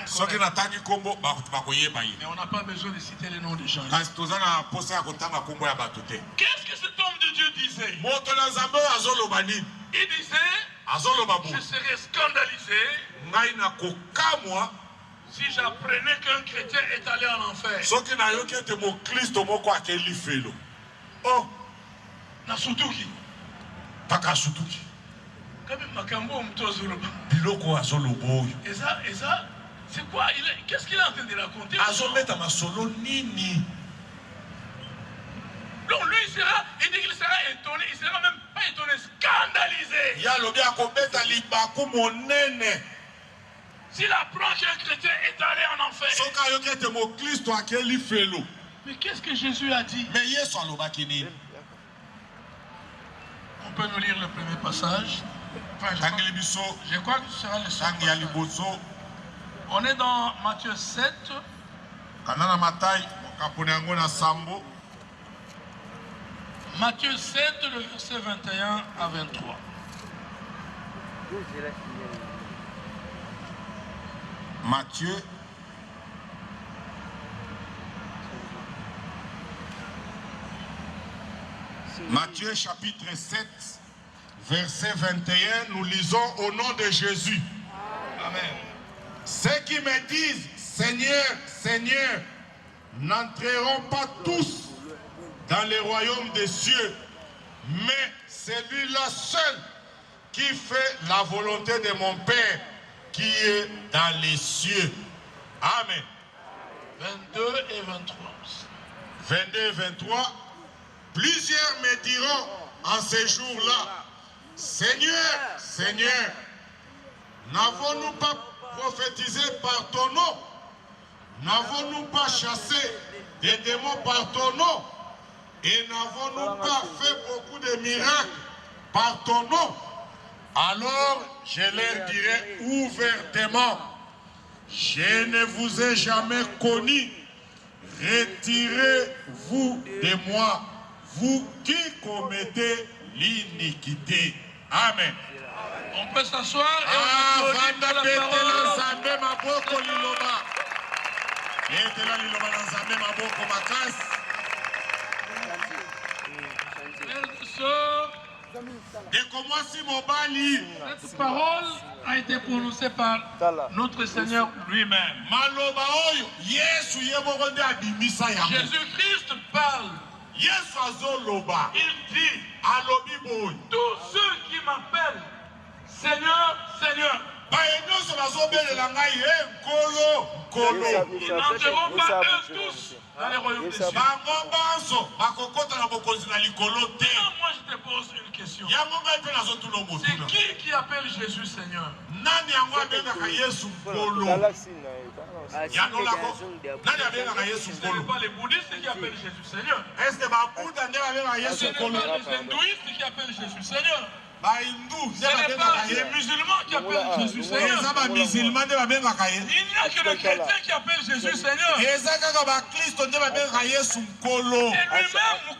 Speaker 5: soki natangi nkombo bakoyeba ye.
Speaker 2: mais on n'a pas besoin de citer les noms des gens.
Speaker 5: kasi toza na posa ya kotanga nkombo ya bato te.
Speaker 2: Qu'est-ce que cet homme de Dieu disait?
Speaker 5: moto na Nzambe oyo azoloba nini?
Speaker 2: Il disait,
Speaker 5: azoloba boye
Speaker 2: je serais scandalisé
Speaker 5: ngai nakokamwa
Speaker 2: si j'apprenais qu'un chrétien est allé en enfer.
Speaker 5: soki nayoki ete mokristo moko akeli felo. Oh,
Speaker 2: Nasutuki.
Speaker 5: mpaka asutuki
Speaker 2: Comme Makambo Mtozoloba.
Speaker 5: biloko azoloba oyo
Speaker 2: Et ça, c'est quoi? Qu'est-ce qu'il est en train de raconter?
Speaker 5: azobeta masolo nini?
Speaker 2: Donc lui, il dit qu'il sera étonné, il sera même pas étonné, scandalisé.
Speaker 5: ye alobi akobeta libaku monene
Speaker 2: S'il apprend qu'un chrétien est allé en enfer.
Speaker 5: soki ayoki ete mokristo akeli felo.
Speaker 2: Mais qu'est-ce que Jésus a dit?
Speaker 5: me yesu alobaki nini?
Speaker 6: On peut nous lire le premier passage. Enfin, je crois que ce sera le seul passage. On est dans Matthieu 7. Matthieu 7, le verset 21 à 23.
Speaker 5: Matthieu chapitre 7, verset 21, nous lisons au nom de Jésus.
Speaker 6: Amen.
Speaker 5: Ceux qui me disent, Seigneur, Seigneur, n'entreront pas tous dans le royaume des cieux, mais celui-là seul qui fait la volonté de mon Père qui est dans les cieux. Amen.
Speaker 6: 22 et 23.
Speaker 5: 22 et 23. Plusieurs me diront en ces jours-là, Seigneur, Seigneur, n'avons-nous pas prophétisé par ton nom? N'avons-nous pas chassé des démons par ton nom? Et n'avons-nous pas fait beaucoup de miracles par ton nom? Alors je leur dirai ouvertement, je ne vous ai jamais connu. Retirez-vous de moi, vous qui commettez l'iniquité. Amen.
Speaker 6: On peut s'asseoir et on applaudit la parole. Cette parole a été prononcée par notre Seigneur lui-même. Jésus-Christ parle. Il dit, tous ceux qui m'appellent Seigneur, Seigneur, ils n'entreront pas eux tous dans les royaumes des cieux. Moi je te pose une question. C'est qui appelle Jésus Seigneur? Ce n'est pas les bouddhistes qui appellent Jésus Seigneur. Ce n'est pas les hindouistes qui appellent Jésus Seigneur. Ce n'est pas les musulmans qui appellent Jésus Seigneur. Il n'y a que les chrétiens qui appellent Jésus Seigneur. Et lui-même, eux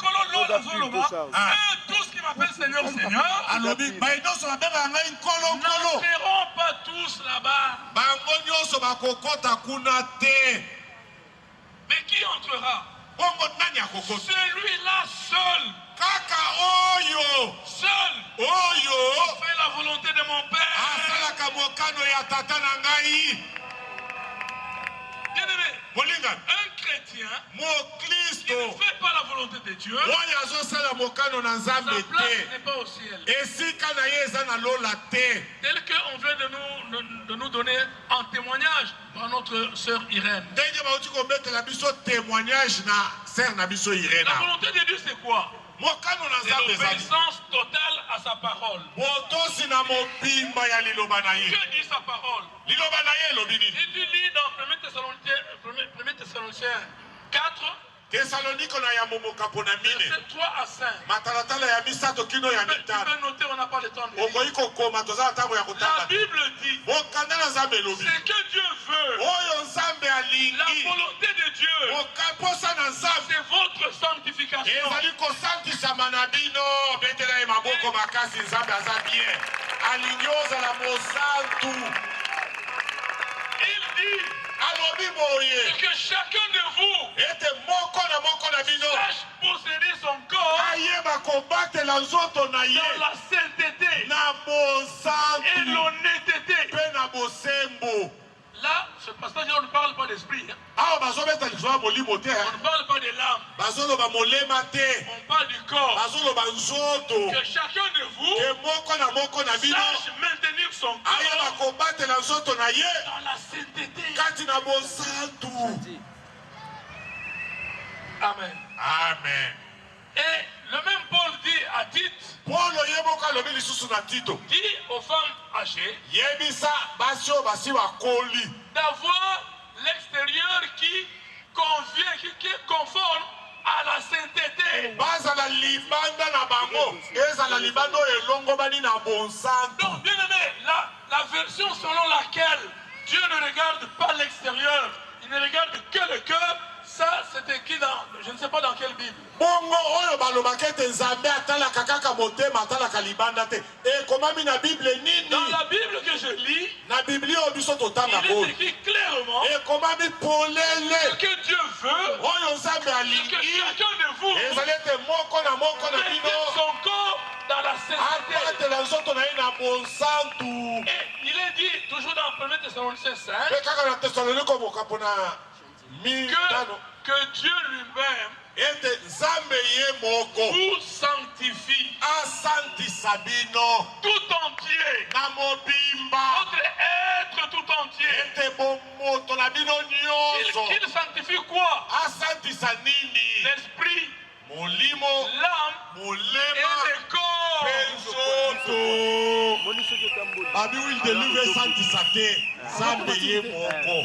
Speaker 6: tous qui m'appellent Seigneur, Seigneur, n'entreront pas tous là-bas. Mais qui entrera? Celui-là seul. Seul. Fait la volonté de mon Père. Bien-aimé, un chrétien qui ne fait pas la volonté de Dieu, sa place n'est pas au ciel. Tel qu'on vient de nous donner en témoignage par notre sœur Irène. La volonté de Dieu c'est quoi? C'est l'obéissance totale à sa parole. Que dit sa parole? Il dit dans 1 Thessaloniciens 4, verset 3 à 5. Tu peux noter, on n'a pas le temps de lire. La Bible dit, c'est que Dieu veut. La volonté de Dieu, c'est votre sanctification. Il dit que chacun de vous sache posséder son corps dans la sainteté et l'honnêteté. Là, ce passage, on ne parle pas d'esprit. On ne parle pas de l'âme. On parle du corps. Que chacun de vous sache maintenir son corps dans la sainteté. Amen.
Speaker 5: Amen.
Speaker 6: Et le même Paul dit à Tite, dit aux femmes âgées d'avoir l'extérieur qui convient, qui est conforme à la sainteté.
Speaker 5: libanda na bango ezala libanda elongo bani na bonsantu.
Speaker 6: Donc, bien aimé, la version selon laquelle Dieu ne regarde pas l'extérieur, il ne regarde que le cœur, ça c'est écrit dans, je ne sais pas dans quelle Bible.
Speaker 5: Bongo oyo balobaka ete nzambe atalaka kaka motema atalaka libanda te. Ekomami na Bible nini?
Speaker 6: Dans la Bible que je lis,
Speaker 5: Na Biblia oyo biso totanga
Speaker 6: il est
Speaker 5: boye.
Speaker 6: écrit clairement
Speaker 5: Ekomami polele
Speaker 6: que Dieu veut
Speaker 5: oyo nzambe
Speaker 6: que
Speaker 5: alingi
Speaker 6: chacun de vous
Speaker 5: ezali ete moko na
Speaker 6: mette
Speaker 5: bino
Speaker 6: son corps dans la sainteté.
Speaker 5: abatela nzoto na ye na bonsantu.
Speaker 6: Et il est dit, toujours dans 1 Thessaloniciens 5,
Speaker 5: Mpe kaka na Tesalonike mokapo na mitano
Speaker 6: que Dieu lui-même
Speaker 5: ete nzambe ye moko
Speaker 6: vous sanctifie
Speaker 5: asantisa bino
Speaker 6: tout entier.
Speaker 5: na mobimba
Speaker 6: Votre être tout entier.
Speaker 5: ete bomoto na bino nyonso
Speaker 6: Il sanctifie quoi?
Speaker 5: asantisa nini?
Speaker 6: L'esprit,
Speaker 5: molimo
Speaker 6: l'âme et
Speaker 5: molema
Speaker 6: le corps.
Speaker 5: mpe nzoto. Abi will deliver santisa te nzambe ye moko.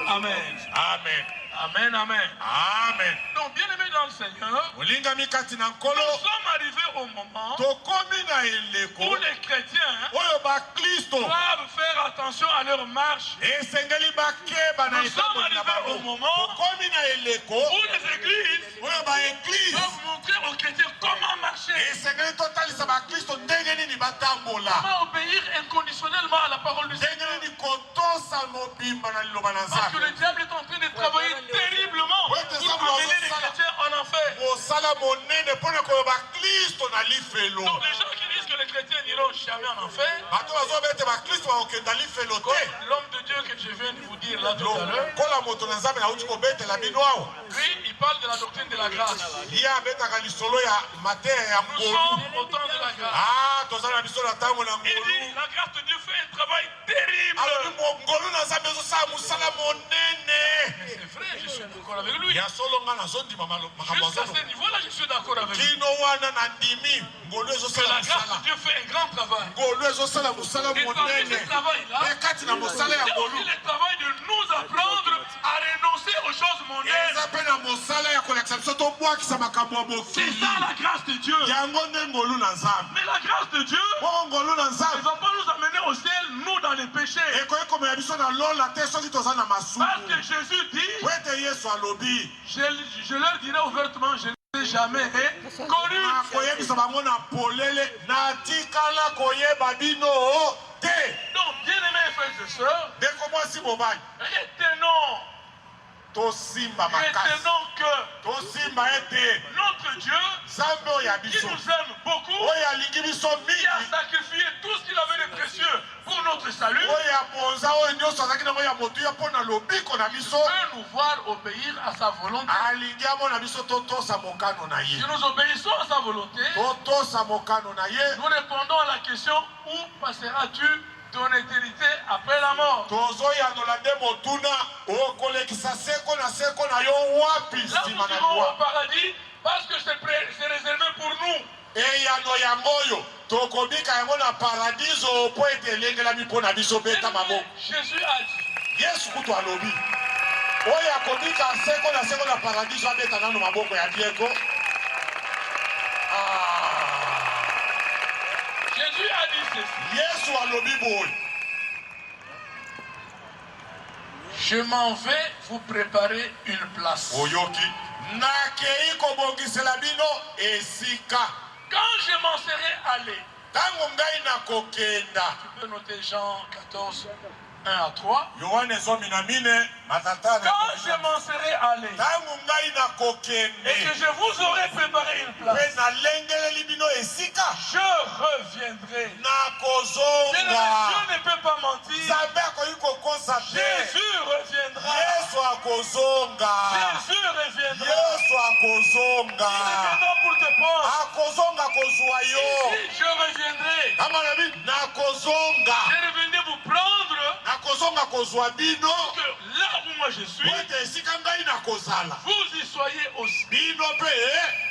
Speaker 6: Amen.
Speaker 5: Amen.
Speaker 6: Amen, amen.
Speaker 5: Amen.
Speaker 6: Donc, bien aimé dans le Seigneur,
Speaker 5: molingami kati na
Speaker 6: nous
Speaker 5: nkolo
Speaker 6: sommes arrivés au moment
Speaker 5: tokomi na eleko
Speaker 6: où les chrétiens
Speaker 5: oyo bakristo
Speaker 6: doivent faire attention à leur marche.
Speaker 5: esengeli bakeba na
Speaker 6: Nous sommes
Speaker 5: etamboli na
Speaker 6: arrivés au
Speaker 5: bango.
Speaker 6: moment
Speaker 5: Tokomi na eleko
Speaker 6: où les églises
Speaker 5: oyo baeglise
Speaker 6: doivent montrer aux chrétiens comment marcher,
Speaker 5: esengeli totalisa bakristo ndenge nini batambola,
Speaker 6: comment obéir inconditionnellement à la parole du
Speaker 5: ndenge
Speaker 6: Seigneur.
Speaker 5: nini kotosa mobimba na liloba na
Speaker 6: Parce que le
Speaker 5: nzambe.
Speaker 6: diable est en train de travailler terriblement pour amener les chrétiens en enfer.
Speaker 5: mosala monene mpona koyoba kristo na lifelo.
Speaker 6: Donc les gens qui disent que les chrétiens n'iront jamais en enfer,
Speaker 5: bato bazoba ete bakristo bakokenda lifelo
Speaker 6: comme
Speaker 5: te.
Speaker 6: l'homme de Dieu que je viens de vous dire là tout à l'heure,
Speaker 5: lokola moto na nzambe nauti kobetela bino awa
Speaker 6: lui, il parle de la doctrine de la grâce.
Speaker 5: ye abetaka lisolo ya mateya ya
Speaker 6: Nous
Speaker 5: ngolu.
Speaker 6: sommes au temps de la grâce.
Speaker 5: toza na biso na ntango na
Speaker 6: Il dit,
Speaker 5: ngolu.
Speaker 6: la grâce de Dieu fait un travail terrible.
Speaker 5: alobi ngolu na nzambe ezosala mosala monene.
Speaker 6: C'est vrai, je suis d'accord avec lui.
Speaker 5: ya solo nga nazondima makambo
Speaker 6: Jusqu'à
Speaker 5: azono
Speaker 6: ce niveau-là, je suis d'accord avec lui.
Speaker 5: kino wana na ndimi ngolu
Speaker 6: Que
Speaker 5: ezosala
Speaker 6: la grâce
Speaker 5: mosala
Speaker 6: de Dieu fait un grand travail.
Speaker 5: ngolu ezosala mosala
Speaker 6: Et parmi
Speaker 5: monene.
Speaker 6: ce travail-là,
Speaker 5: mpe kati na mosala ya
Speaker 6: c'est aussi
Speaker 5: ngolu
Speaker 6: le travail de nous apprendre à renoncer aux choses mondaines.
Speaker 5: eza mpe na mosala ya kolakisa biso tobwakisa makambo ya
Speaker 6: C'est
Speaker 5: mokili.
Speaker 6: ça la grâce de Dieu.
Speaker 5: yango nde ngolu na nzambe.
Speaker 6: Mais la grâce de Dieu
Speaker 5: moko ngolu na
Speaker 6: ne
Speaker 5: nzambe
Speaker 6: va pas nous amener au ciel, nous, dans les péchés.
Speaker 5: ekoki komela biso na lola te soki toza na masumu.
Speaker 6: Parce que Jésus dit,
Speaker 5: po ete yesu alobi
Speaker 6: je leur dirai ouvertement, je ne les ai jamais connu.
Speaker 5: nakoyebisa bango na polele natikala koyeba bino te.
Speaker 6: Donc, bien-aimés frères et sœurs,
Speaker 5: ndeko mwasi mobali
Speaker 6: retenons,
Speaker 5: tosimba makasi
Speaker 6: retenons que
Speaker 5: tosimba ete
Speaker 6: notre Dieu,
Speaker 5: nzambe oyo ya
Speaker 6: qui
Speaker 5: biso
Speaker 6: nous aime beaucoup,
Speaker 5: oyo alingi biso
Speaker 6: qui a
Speaker 5: mingi
Speaker 6: sacrifié tout ce qu'il avait de précieux pour notre salut,
Speaker 5: oyo abonza oyo nyonso azalaki nango ya motuya mpo na lobiko na biso
Speaker 6: peut nous voir obéir à sa volonté.
Speaker 5: alingi amona biso totosa mokano na ye
Speaker 6: Si nous obéissons à sa volonté,
Speaker 5: totosa mokano na ye
Speaker 6: nous répondons à la question, où passeras-tu ton éternité après la mort?
Speaker 5: tozoyanola nde motuna okolekisa seko na yo wapi
Speaker 6: Là, nous
Speaker 5: nsima na
Speaker 6: irons au
Speaker 5: liwa.
Speaker 6: paradis parce que c'est réservé pour nous.
Speaker 5: eyano yango oyo tokobika yango na paradiso mpo ete elengelami mpo na biso beta maboko.
Speaker 6: Jésus a dit,
Speaker 5: yesu kutu alobi oyo akobika seko na paradiso abeta nano maboko ya bieko.
Speaker 6: Jésus a dit ceci,
Speaker 5: yesu alobi boye
Speaker 6: je m'en vais vous préparer une place.
Speaker 5: oyoki nakei kobongisela bino esika.
Speaker 6: Quand je m'en serai allé,
Speaker 5: ntango ngai nakokenda.
Speaker 6: tu peux noter Jean 14, 1 à 3.
Speaker 5: yohane 14 matata
Speaker 6: Quand je m'en serai allé
Speaker 5: ntango ngai
Speaker 6: et que
Speaker 5: nakokende
Speaker 6: je vous aurai préparé une
Speaker 5: mpe
Speaker 6: place,
Speaker 5: nalengeleli bino esika
Speaker 6: je reviendrai. Bien-aimé,
Speaker 5: nakozonga.
Speaker 6: Dieu ne peut pas mentir.
Speaker 5: nzambe akoki kokosa te.
Speaker 6: Jésus reviendra.
Speaker 5: yesu akozonga.
Speaker 6: Jésus reviendra.
Speaker 5: yesu
Speaker 6: Il
Speaker 5: akozonga.
Speaker 6: reviendra pour te prendre.
Speaker 5: akozonga kozwa yo.
Speaker 6: Si je reviendrai,
Speaker 5: kama nabi nakozonga.
Speaker 6: je reviendrai vous prendre.
Speaker 5: nakozonga kozwa bino
Speaker 6: Que là où moi je suis,
Speaker 5: po ete esika ngai nakozala
Speaker 6: vous y soyez aussi.
Speaker 5: bino mpe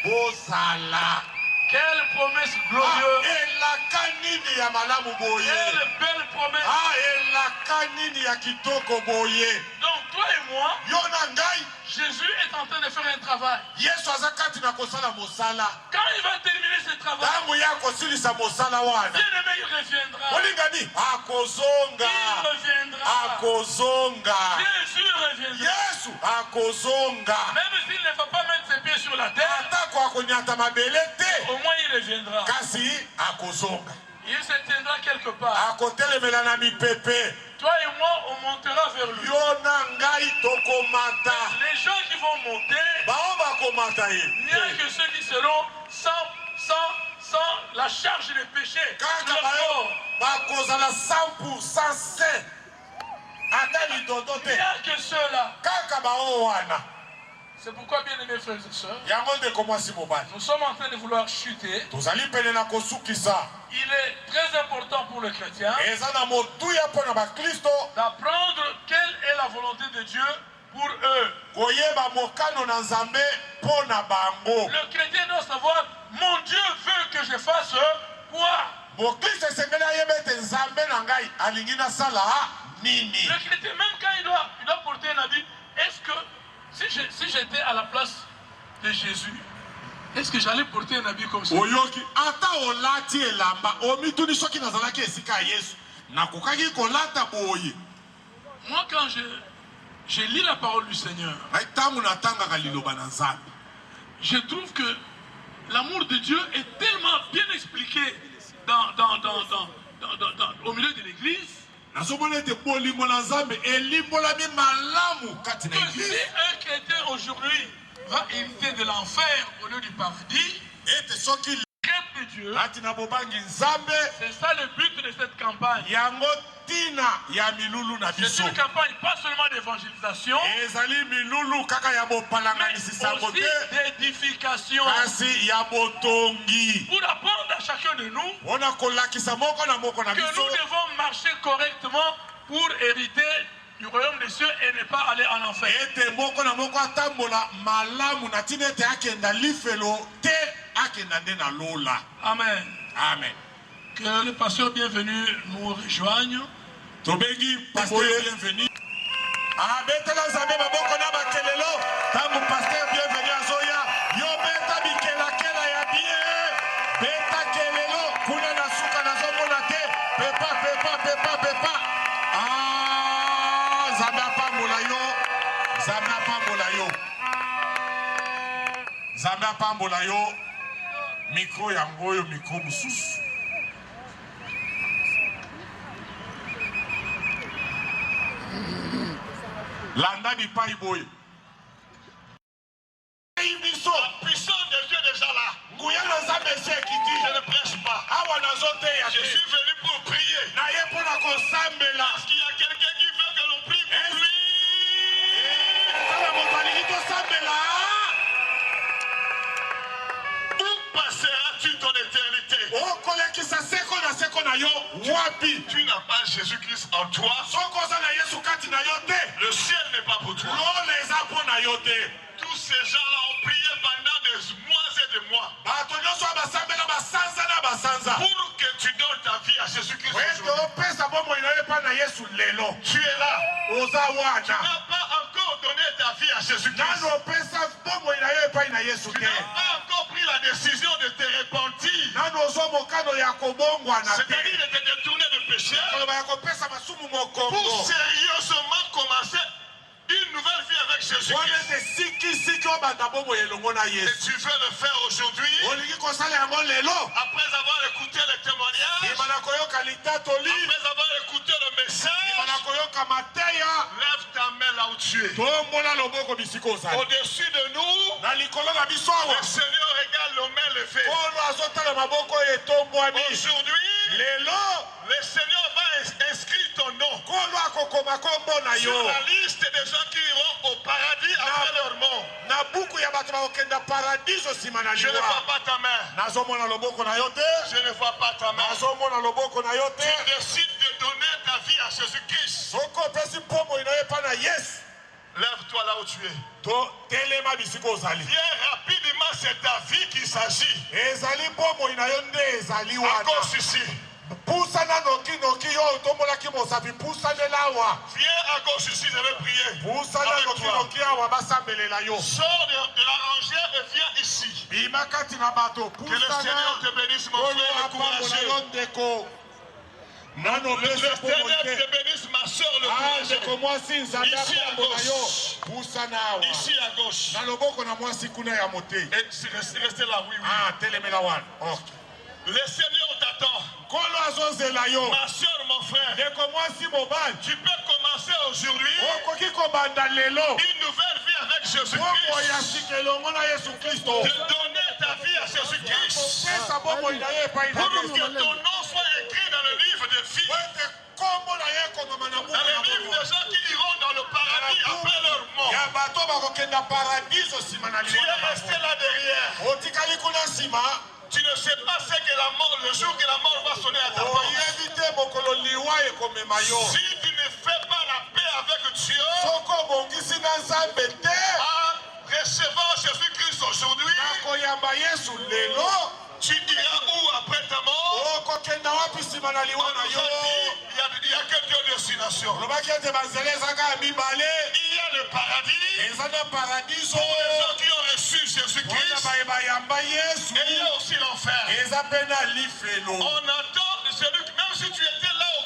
Speaker 5: bozala.
Speaker 6: Quelle promesse glorieuse.
Speaker 5: elaka nini ya malamu boye.
Speaker 6: Quelle belle promesse.
Speaker 5: elaka nini ya kitoko boye.
Speaker 6: Donc toi et moi,
Speaker 5: yo na ngai
Speaker 6: Jésus est en train de faire un travail.
Speaker 5: Yesu azakati na kosala mosala.
Speaker 6: Quand il va terminer ce travail,
Speaker 5: Tangu ya kosilisa mosala wana.
Speaker 6: bien-aimé, il reviendra.
Speaker 5: Olingani akozonga.
Speaker 6: Il reviendra.
Speaker 5: Akozonga.
Speaker 6: Jésus reviendra.
Speaker 5: Yesu akozonga.
Speaker 6: Même s'il ne va pas mettre ses pieds sur la terre,
Speaker 5: Atako akonyata mabele te.
Speaker 6: au moins il reviendra.
Speaker 5: Kasi akozonga.
Speaker 6: Il se tiendra quelque part.
Speaker 5: Akotelemela na mipepe.
Speaker 6: Toi et moi, on montera vers lui.
Speaker 5: Yo na ngai tokomata.
Speaker 6: Les gens qui vont monter,
Speaker 5: Bao bakomata ye.
Speaker 6: il n'y a que ceux qui seront sans la charge des péchés.
Speaker 5: Kaka
Speaker 6: Leur
Speaker 5: bayo
Speaker 6: corps.
Speaker 5: bakozala 100% saint. Ata lidodo
Speaker 6: Il n'y
Speaker 5: te.
Speaker 6: a que ceux-là.
Speaker 5: Kaka bao wana.
Speaker 6: C'est pourquoi, bien aimés frères et sœurs,
Speaker 5: Yango ndeko mwasi mobali.
Speaker 6: nous sommes en train de vouloir chuter.
Speaker 5: Tozali pene na kosukisa.
Speaker 6: Il est très important pour le chrétien
Speaker 5: Eza na motuya mpona bakristo
Speaker 6: d'apprendre quelle est la volonté de Dieu pour eux.
Speaker 5: koyeba mokano na nzambe mpona bango.
Speaker 6: Le chrétien doit savoir, mon Dieu veut que je fasse quoi?
Speaker 5: Mokristo esengeli ayeba ete nzambe na ngai alingi nasala nini.
Speaker 6: Le chrétien, même quand il doit porter un habit, est-ce que si j'étais à la place de Jésus, est-ce que j'allais porter un habit comme ça?
Speaker 5: Oyoki ata olati elamba omituni soki nazalaki esika ya Yesu nakokaki kolata boye.
Speaker 6: Moi, quand je lis la parole du Seigneur,
Speaker 5: ntango natangaka liloba na nzambe
Speaker 6: je trouve que l'amour de Dieu est tellement bien expliqué au milieu de l'église.
Speaker 5: nazomona ete bolingo na nzambe elimbolami malamu kati na
Speaker 6: Que si
Speaker 5: eglise.
Speaker 6: un chrétien aujourd'hui va hériter de l'enfer au lieu du paradis,
Speaker 5: Ete soki
Speaker 6: crête de Dieu,
Speaker 5: ati na bobangi nzambe
Speaker 6: c'est ça le but de cette campagne.
Speaker 5: yango tina ya milulu na
Speaker 6: C'est
Speaker 5: biso.
Speaker 6: une campagne pas seulement d'évangélisation,
Speaker 5: Ezali milulu kaka ya
Speaker 6: mais
Speaker 5: bopalanganisa yango
Speaker 6: aussi
Speaker 5: te
Speaker 6: d'édification.
Speaker 5: kasi ya botongi.
Speaker 6: Pour apprendre à chacun de nous
Speaker 5: Mpona kolakisa moko na
Speaker 6: que
Speaker 5: biso
Speaker 6: nous devons marcher correctement pour hériter du royaume des cieux et ne pas aller en enfer.
Speaker 5: ete moko na moko atambola malamu na tina ete akenda lifelo te akenda nde na lola.
Speaker 6: Amen.
Speaker 5: Amen.
Speaker 6: Que le pasteur bienvenu nous rejoigne.
Speaker 5: Tobengi pasteur bienvenu. Betela nzambe maboko na bakelelo tangu pasteur bienvenu azoya yo beta bikelakela ya bien beta kelelo kuna na suka nazomona te pepa. Nzambe apambola yo. Nzambe apambola yo. Mikro yango oyo mikro mosusu. Landa bipai boye.
Speaker 2: La puissance de Dieu est déjà là.
Speaker 5: Nguya na nzambe esi ekiti.
Speaker 2: Je ne prêche pas.
Speaker 5: Awa nazoteya
Speaker 2: Je
Speaker 5: te.
Speaker 2: suis venu pour prier.
Speaker 5: Naye mpona kosambela.
Speaker 2: Parce qu'il y a quelqu'un qui veut que l'on prie pour lui.
Speaker 5: Tala moto alingi tosambela.
Speaker 2: Où passeras-tu ton éternité?
Speaker 5: Okolekisa seko na yo wapi?
Speaker 2: Tu n'as pas Jésus-Christ en toi.
Speaker 5: Soko oza na Yesu kati na yo te.
Speaker 2: Le ciel n'est pas pour toi.
Speaker 5: Lola eza mpo na yo te.
Speaker 2: Tous ces gens-là ont prié pendant des mois et des mois
Speaker 5: Bato nyonso basambela basanza na basanza.
Speaker 2: pour que tu donnes ta vie à Jésus-Christ
Speaker 5: Ete
Speaker 2: aujourd'hui.
Speaker 5: opesa bomoi na yo epai na Yesu lelo.
Speaker 2: Tu es là.
Speaker 5: Oza
Speaker 2: Tu
Speaker 5: wana.
Speaker 2: n'as pas encore donné ta vie à Jésus-Christ.
Speaker 5: Nano opesa bomoi na yo epai na Yesu
Speaker 2: Tu
Speaker 5: te.
Speaker 2: n'as pas encore pris la décision de te repentir.
Speaker 5: Nano ozwa mokano ya kobongwana te.
Speaker 2: C'est-à-dire de te détourner du péché
Speaker 5: koloba ya kopesa masumu
Speaker 2: pour
Speaker 5: mokongo.
Speaker 2: sérieusement commencer une nouvelle vie avec
Speaker 5: Wana
Speaker 2: Jésus-Christ.
Speaker 5: ete sikisiki obanda bomoi elongo na
Speaker 2: Et
Speaker 5: Yesu.
Speaker 2: tu veux le faire aujourd'hui
Speaker 5: Olingi kosala yango lelo.
Speaker 2: après avoir écouté les témoignages,
Speaker 5: Ema na koyoka litatoli.
Speaker 2: après avoir écouté le
Speaker 5: Ema
Speaker 2: message.
Speaker 5: na koyoka mateya.
Speaker 2: Lève ta main là où tu es.
Speaker 5: Tombola loboko bisika ozali.
Speaker 2: Au-dessus de nous,
Speaker 5: Na likolo na biso awa.
Speaker 2: le Seigneur regarde les mains levées.
Speaker 5: Kono azotala maboko etombwani.
Speaker 2: Aujourd'hui,
Speaker 5: Lelo
Speaker 2: le Seigneur va inscrire ton nom
Speaker 5: kono akokoma kombo na
Speaker 2: sur
Speaker 5: yo.
Speaker 2: la liste des gens qui iront au paradis après leur mort.
Speaker 5: Na buku ya bato bakokenda paradiso nsima na
Speaker 2: Je ne vois
Speaker 5: liwa.
Speaker 2: pas ta main.
Speaker 5: Nazomona loboko na yo te.
Speaker 2: Je ne vois pas ta main.
Speaker 5: Nazomona loboko na yo te.
Speaker 2: Tu décides de donner ta vie à Jésus-Christ.
Speaker 5: Soko opesi pomoi na yo epai na Yesu.
Speaker 2: Lève-toi là où tu es.
Speaker 5: To telema bisika ozali.
Speaker 2: Viens rapidement, c'est ta vie qu'il s'agit.
Speaker 5: Ezali pomoi na yo nde ezali
Speaker 2: À
Speaker 5: wana.
Speaker 2: cause ici.
Speaker 5: Poussana noki yo tombola ki mosapi poussane lawa.
Speaker 6: Viens à gauche ici, je vais prier.
Speaker 5: Poussana noki awa basambelela yo.
Speaker 6: Sors de la rangée et viens ici.
Speaker 5: Bimakati na bato.
Speaker 6: Que le Seigneur te bénisse, mon frère, encouragé.
Speaker 5: Nano
Speaker 6: Le Seigneur te bénisse, ma soeur, le courageux. Ici à gauche. Ici à gauche. Et restez là, oui, oui.
Speaker 5: Ah, telemelawan.
Speaker 6: Le Seigneur t'attend. Ma soeur, mon frère. Tu peux commencer aujourd'hui une nouvelle vie avec Jésus-Christ. De donner ta vie à Jésus-Christ. Pour que ton nom soit écrit dans le livre de vie. Dans le livre des gens qui iront dans le paradis après leur mort. Tu es resté là derrière. Tu ne sais pas ce que la mort, le jour que la mort va sonner à ta porte. Si tu ne fais pas la paix avec Dieu, en recevant Jésus-Christ aujourd'hui, tu iras où après ta mort? On nous a dit, il y a que deux destinations. Il y a le paradis pour les gens qui ont reçu Jésus-Christ. Et il y a aussi l'enfer. On attend celui, même si tu étais là au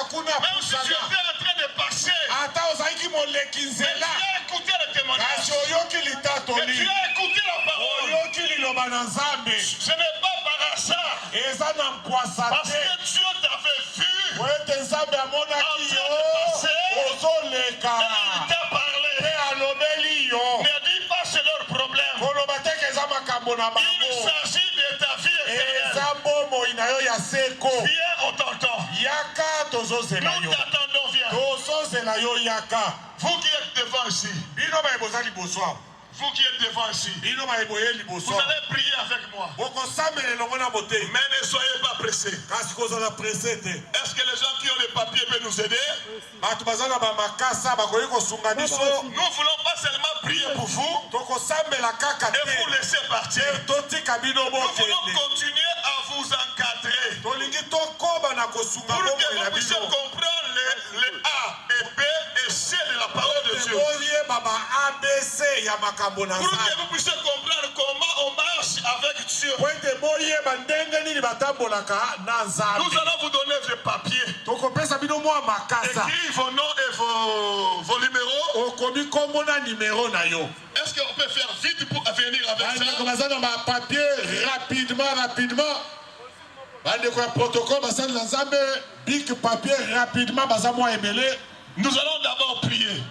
Speaker 6: coin, même si tu étais en train de passer, mais tu as écouté le témoignage, et tu as écouté la parole. Ce n'est pas par hasard, parce que Dieu t'avait vu en train de passer, et il t'a parlé. Ne dis pas c'est leur problème. Il s'agit de ta vie éternelle. Viens, on t'entend. Nous t'attendons, viens. Vous qui êtes devant ici. Vous qui êtes devant ici, vous allez prier avec moi. Mais ne soyez pas pressés. Est-ce que les gens qui ont les papiers peuvent nous aider? Nous ne voulons pas seulement prier pour vous et vous laisser partir. Nous voulons continuer à vous encadrer pour que vous puissiez comprendre les A et B et C de la parole de Dieu. Pour que vous puissiez comprendre comment on marche avec Dieu. Nous allons vous donner des papiers. Écrivez vos noms et vos numéros. Est-ce qu'on peut faire vite pour venir avec ça?
Speaker 5: Rapidement. Protocole,
Speaker 6: nous allons d'abord prier.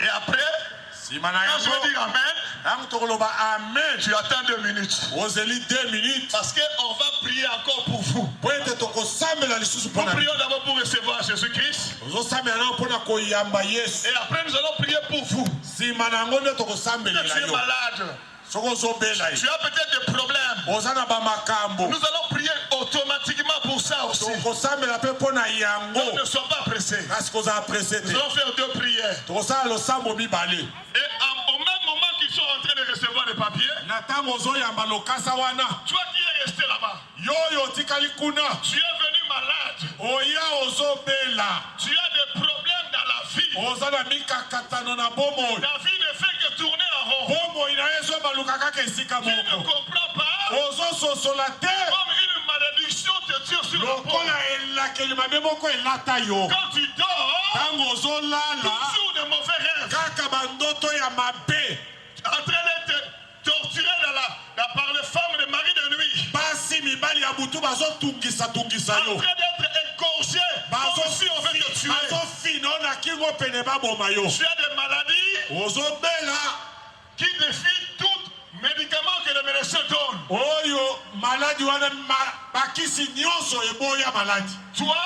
Speaker 6: Et après, quand je vais dire Amen, tu attends 2 minutes. Parce qu'on va prier encore pour vous. Nous prions d'abord pour recevoir Jésus-Christ. Et après, nous allons prier pour vous. Tu es malade. Tu as peut-être des problèmes. Nous allons prier automatiquement pour ça aussi. Donc ne sois pas pressé. Nous allons faire 2 prières. Et au même moment qu'ils sont en train de recevoir les papiers, toi qui es resté là-bas, tu es venu malade. Tu as des problèmes dans la vie. Ta vie ne fait que tourner en rond. Tu ne comprends pas. Comme une malédiction te tire sur le pont. Quand tu dors, toujours de mauvais rêves. En train de te torturer par les femmes de mari de nuit. En train d'être égorgé. Comme si on veut te tuer. Tu as des maladies qui défient tout médicament que le médecin donne. Toi,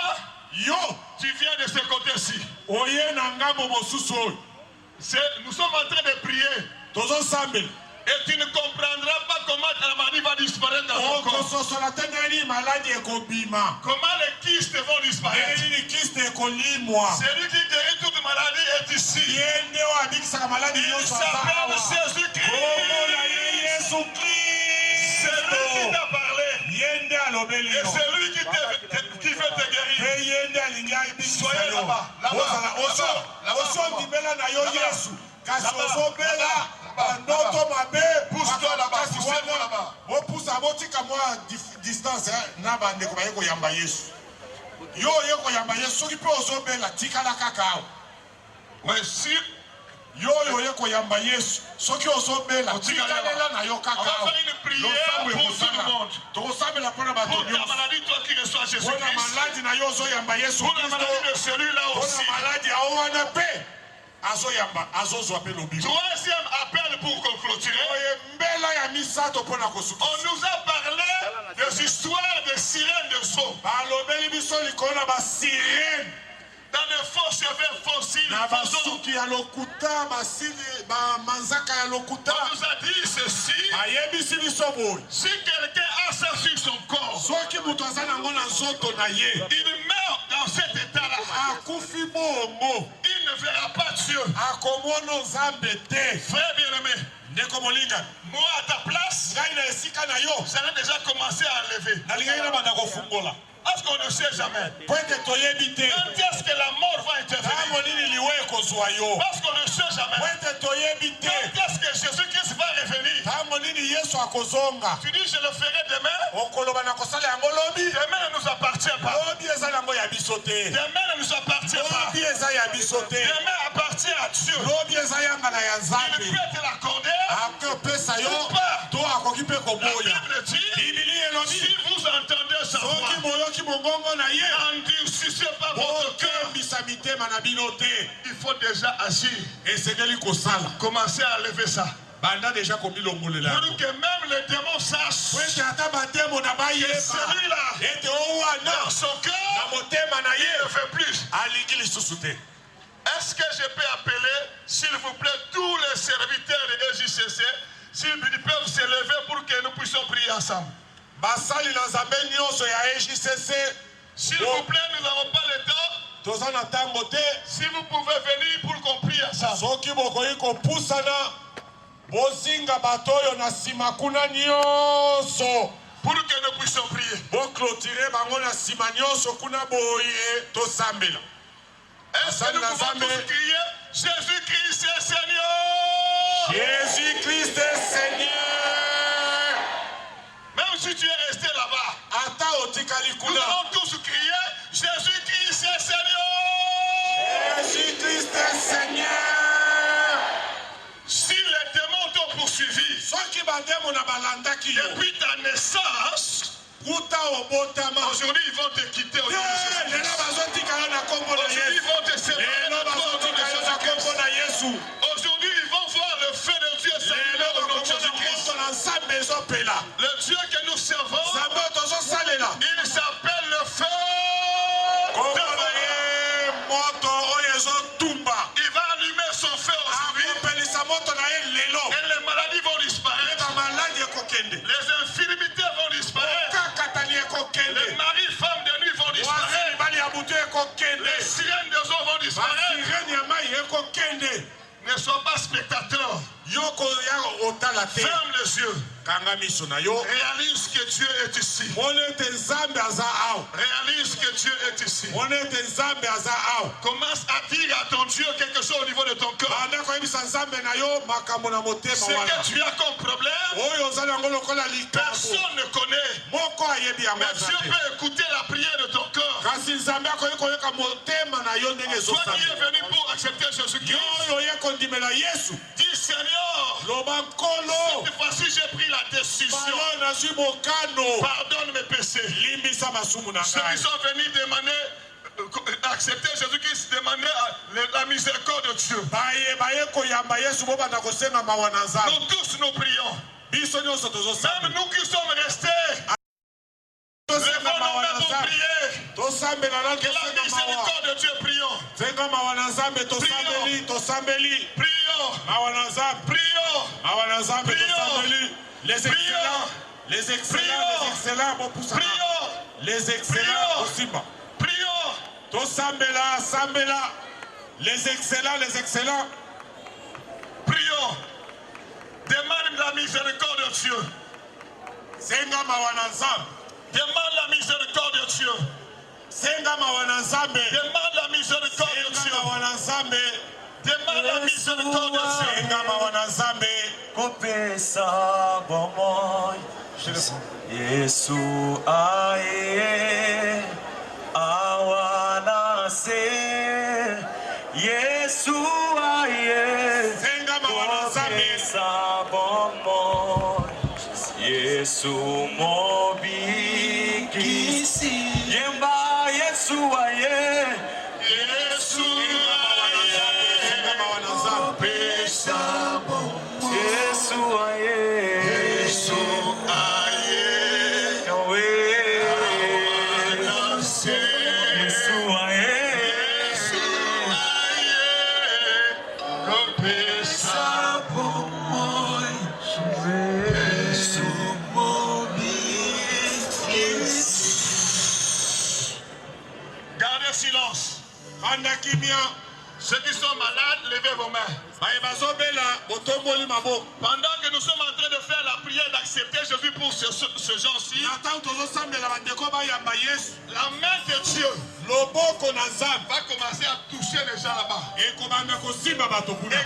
Speaker 6: tu viens de ce côté-ci. Nous sommes en train de prier. Et tu ne comprendras pas comment la maladie va disparaître dans ton corps. Comment les kystes vont disparaître. Celui qui guérit toute maladie est ici. Il s'appelle Jésus-Christ. C'est lui qui t'a parlé.
Speaker 2: Et c'est lui qui veut te guérir. Soyez là-bas. Pousse-toi là-bas. Poussez-moi là-bas. Mais si
Speaker 5: yo koyamba Yesu soki ozobela tikalela na yo kaka.
Speaker 2: On va faire une prière pour tout le monde.
Speaker 5: Tokosambela mpona bato
Speaker 2: Pour ta maladie, toi qui reçois Jésus-Christ.
Speaker 5: Mpona maladi na yo ozoyamba Yesu
Speaker 2: Pour la maladie de celui-là aussi.
Speaker 5: Mpona maladi ya wana mpe azoyamba azozwa mpe lobiko.
Speaker 2: Troisième appel pour clôturer.
Speaker 5: Mbela ya misato mpona kosuka.
Speaker 2: On nous a parlé des histoires de sirènes de saut.
Speaker 5: Balobeli biso likolo na ba sirène.
Speaker 2: Dans les faux cheveux fossiles.
Speaker 5: Na basuki ya lokuta basili ba manzaka ya lokuta.
Speaker 2: On nous a dit ceci.
Speaker 5: Ayebisi biso boy.
Speaker 2: Si quelqu'un a ça sur son corps,
Speaker 5: soki mutu aza nango na nzoto na ye,
Speaker 2: il meurt dans cet état-là.
Speaker 5: Akufi bongo.
Speaker 2: Il ne verra pas Dieu.
Speaker 5: Akomona nzambe te.
Speaker 2: Frère bien-aimé,
Speaker 5: ndeko molinga,
Speaker 2: moi à ta place, j'allais déjà commencer à enlever. Parce qu'on ne sait jamais. Quand est-ce que la mort va intervenir? Parce qu'on ne sait jamais. Quand est-ce que Jésus-Christ va revenir? Tu dis je le ferai demain. Demain ne nous appartient pas. Demain ne nous appartient pas. Demain appartient à Dieu. Il peut te l'accorder ou pas. La Bible dit, si vous entendez sa voix, n'endurcissez pas votre cœur. Il faut déjà agir. Commencez à lever ça. Pour que même les démons sachent que celui-là, dans son cœur, il ne fait plus. Est-ce que je peux appeler, s'il vous plaît, tous les serviteurs de EJCC, s'ils peuvent se lever pour que nous puissions prier ensemble? S'il vous plaît, nous n'avons pas le temps. Si vous pouvez venir pour qu'on prie ensemble. Pour que nous puissions prier. Est-ce que nous pouvons tous crier Jésus-Christ est Seigneur?
Speaker 5: Jésus-Christ est Seigneur.
Speaker 2: Même si tu es resté là-bas, nous allons tous crier Jésus-Christ est Seigneur.
Speaker 5: Jésus-Christ est Seigneur.
Speaker 2: Si les démons t'ont poursuivi depuis ta naissance, aujourd'hui ils vont te quitter au nom de Jésus. Aujourd'hui ils vont te séparer. Aujourd'hui ils vont voir le feu de Dieu s'allumer au nom de Jésus-Christ. Le Dieu que nous servons, il s'appelle le feu. Il va allumer son feu aujourd'hui. Et les maladies vont disparaître. Les infirmités vont disparaître. Les maris, femmes de nuit vont disparaître. Les sirènes des eaux vont disparaître. Ne sois pas spectateur. Ferme les yeux. Réalise que Dieu est ici. Réalise que Dieu est ici. Commence à dire à ton Dieu quelque chose au niveau de ton cœur. Ce que tu as comme problème, personne ne connaît. Mais Dieu peut écouter la prière de ton cœur. Toi qui es venu pour accepter Jésus-Christ, dis Seigneur, cette fois-ci j'ai pris la décision. Pardonne mes péchés. Ceux qui sont venus demander, accepter Jésus-Christ, demander la miséricorde de Dieu. Nous tous nous prions. Même nous qui sommes restés, levons nos mains pour prier. Que la miséricorde de Dieu, prions.
Speaker 5: Les excellents, les excellents aussi bas.
Speaker 2: Prions.
Speaker 5: Les excellents.
Speaker 2: Prions. Demande la miséricorde de Dieu. Demande la miséricorde de Dieu. Demande la miséricorde de Dieu. Demande la miséricorde de Dieu.
Speaker 1: Kopesa bomoi Yesu aye awana se Yesu aye kopesa bomoi Yesu mobikisi Yemba Yesu aye Yesu Yesu aye, Yesu aye, Yahweh, Yesu aye, Yesu aye, Kopesa bomoi, Yesu mobikisi.
Speaker 2: Gardez silence. Ceux qui sont malades, levez vos mains. Pendant que nous sommes en train de faire la prière d'accepter Jésus pour ce genre-ci, la main de Dieu va commencer à toucher les gens là-bas et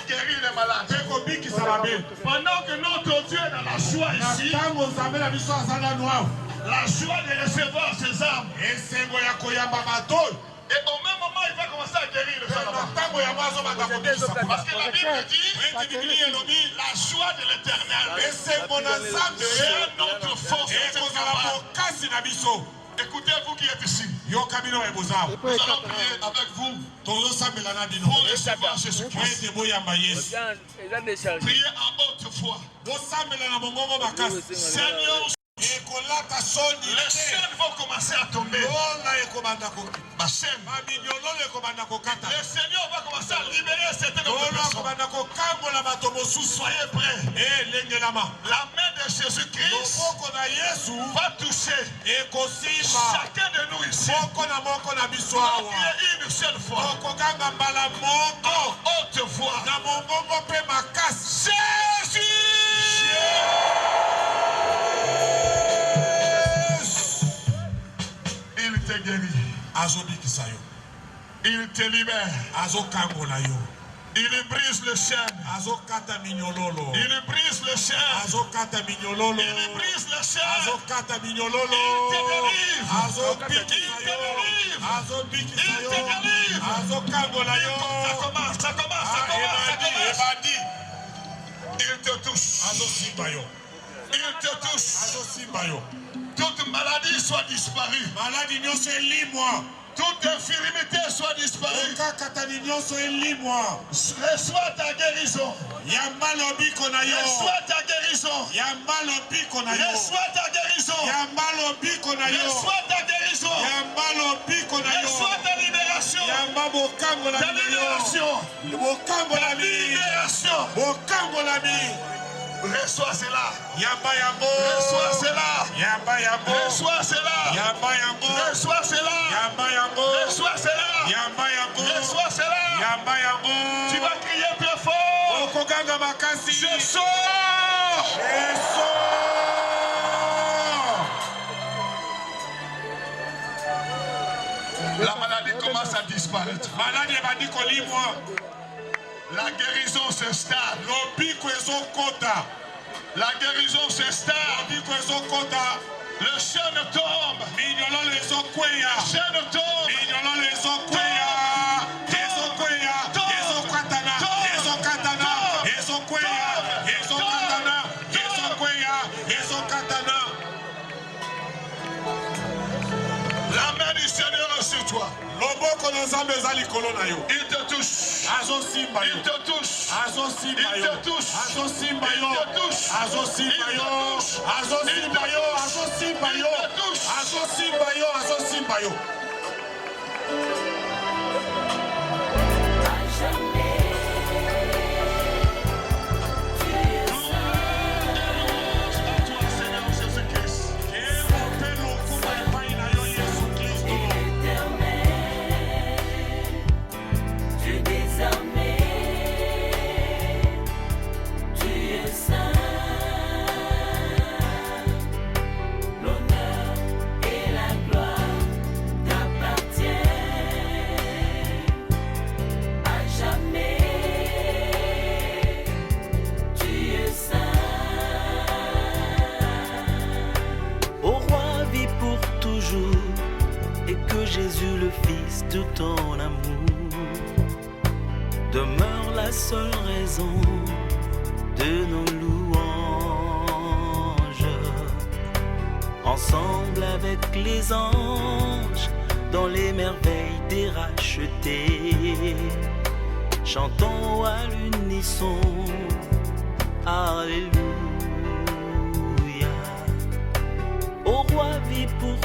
Speaker 2: guérir les malades. Pendant que notre Dieu est dans la joie ici, la joie de recevoir ses âmes, et au même moment, il va commencer à guérir le gens là-bas. Parce que la Bible dit, la joie de l'éternel, c'est notre force. Écoutez-vous qui êtes ici. Nous allons prier avec vous pour recevoir Jésus-Christ. Priez en haute voix. Seigneur, les chaînes vont commencer à tomber. Ma chaîne. Le Seigneur va commencer à libérer certaines personnes. Soyez prêts. La main de Jésus-Christ va toucher chacun de nous ici. Une seule fois. En haute voix. Jésus! Il te guérit. Il te libère. Il brise le chêne. Il brise le chêne. Il brise le chêne. Il te délivre. Il te délivre. Ça commence. Il te touche. Il te touche. Toute maladie soit disparue. Toute infirmité soit disparue. Reçois ta guérison. Reçois ta guérison. Reçois ta guérison. Reçois ta guérison. Reçois ta libération. Ta libération. Ta libération. Reçois cela. Reçois cela. Reçois cela. Reçois cela. Reçois cela. Reçois cela. Tu vas crier très fort. Je sors. La maladie commence à disparaître. La guérison s'installe. La guérison s'installe. Le chêne tombe. Le chêne tombe. La main du Seigneur est sur toi. Il te touche. Il te touche. Il te touche.
Speaker 1: grâce de ton amour demeure la seule raison de nos louanges. Ensemble avec les anges, dans les merveilles des rachetés, chantons à l'unisson, Alléluia. Au roi vit pour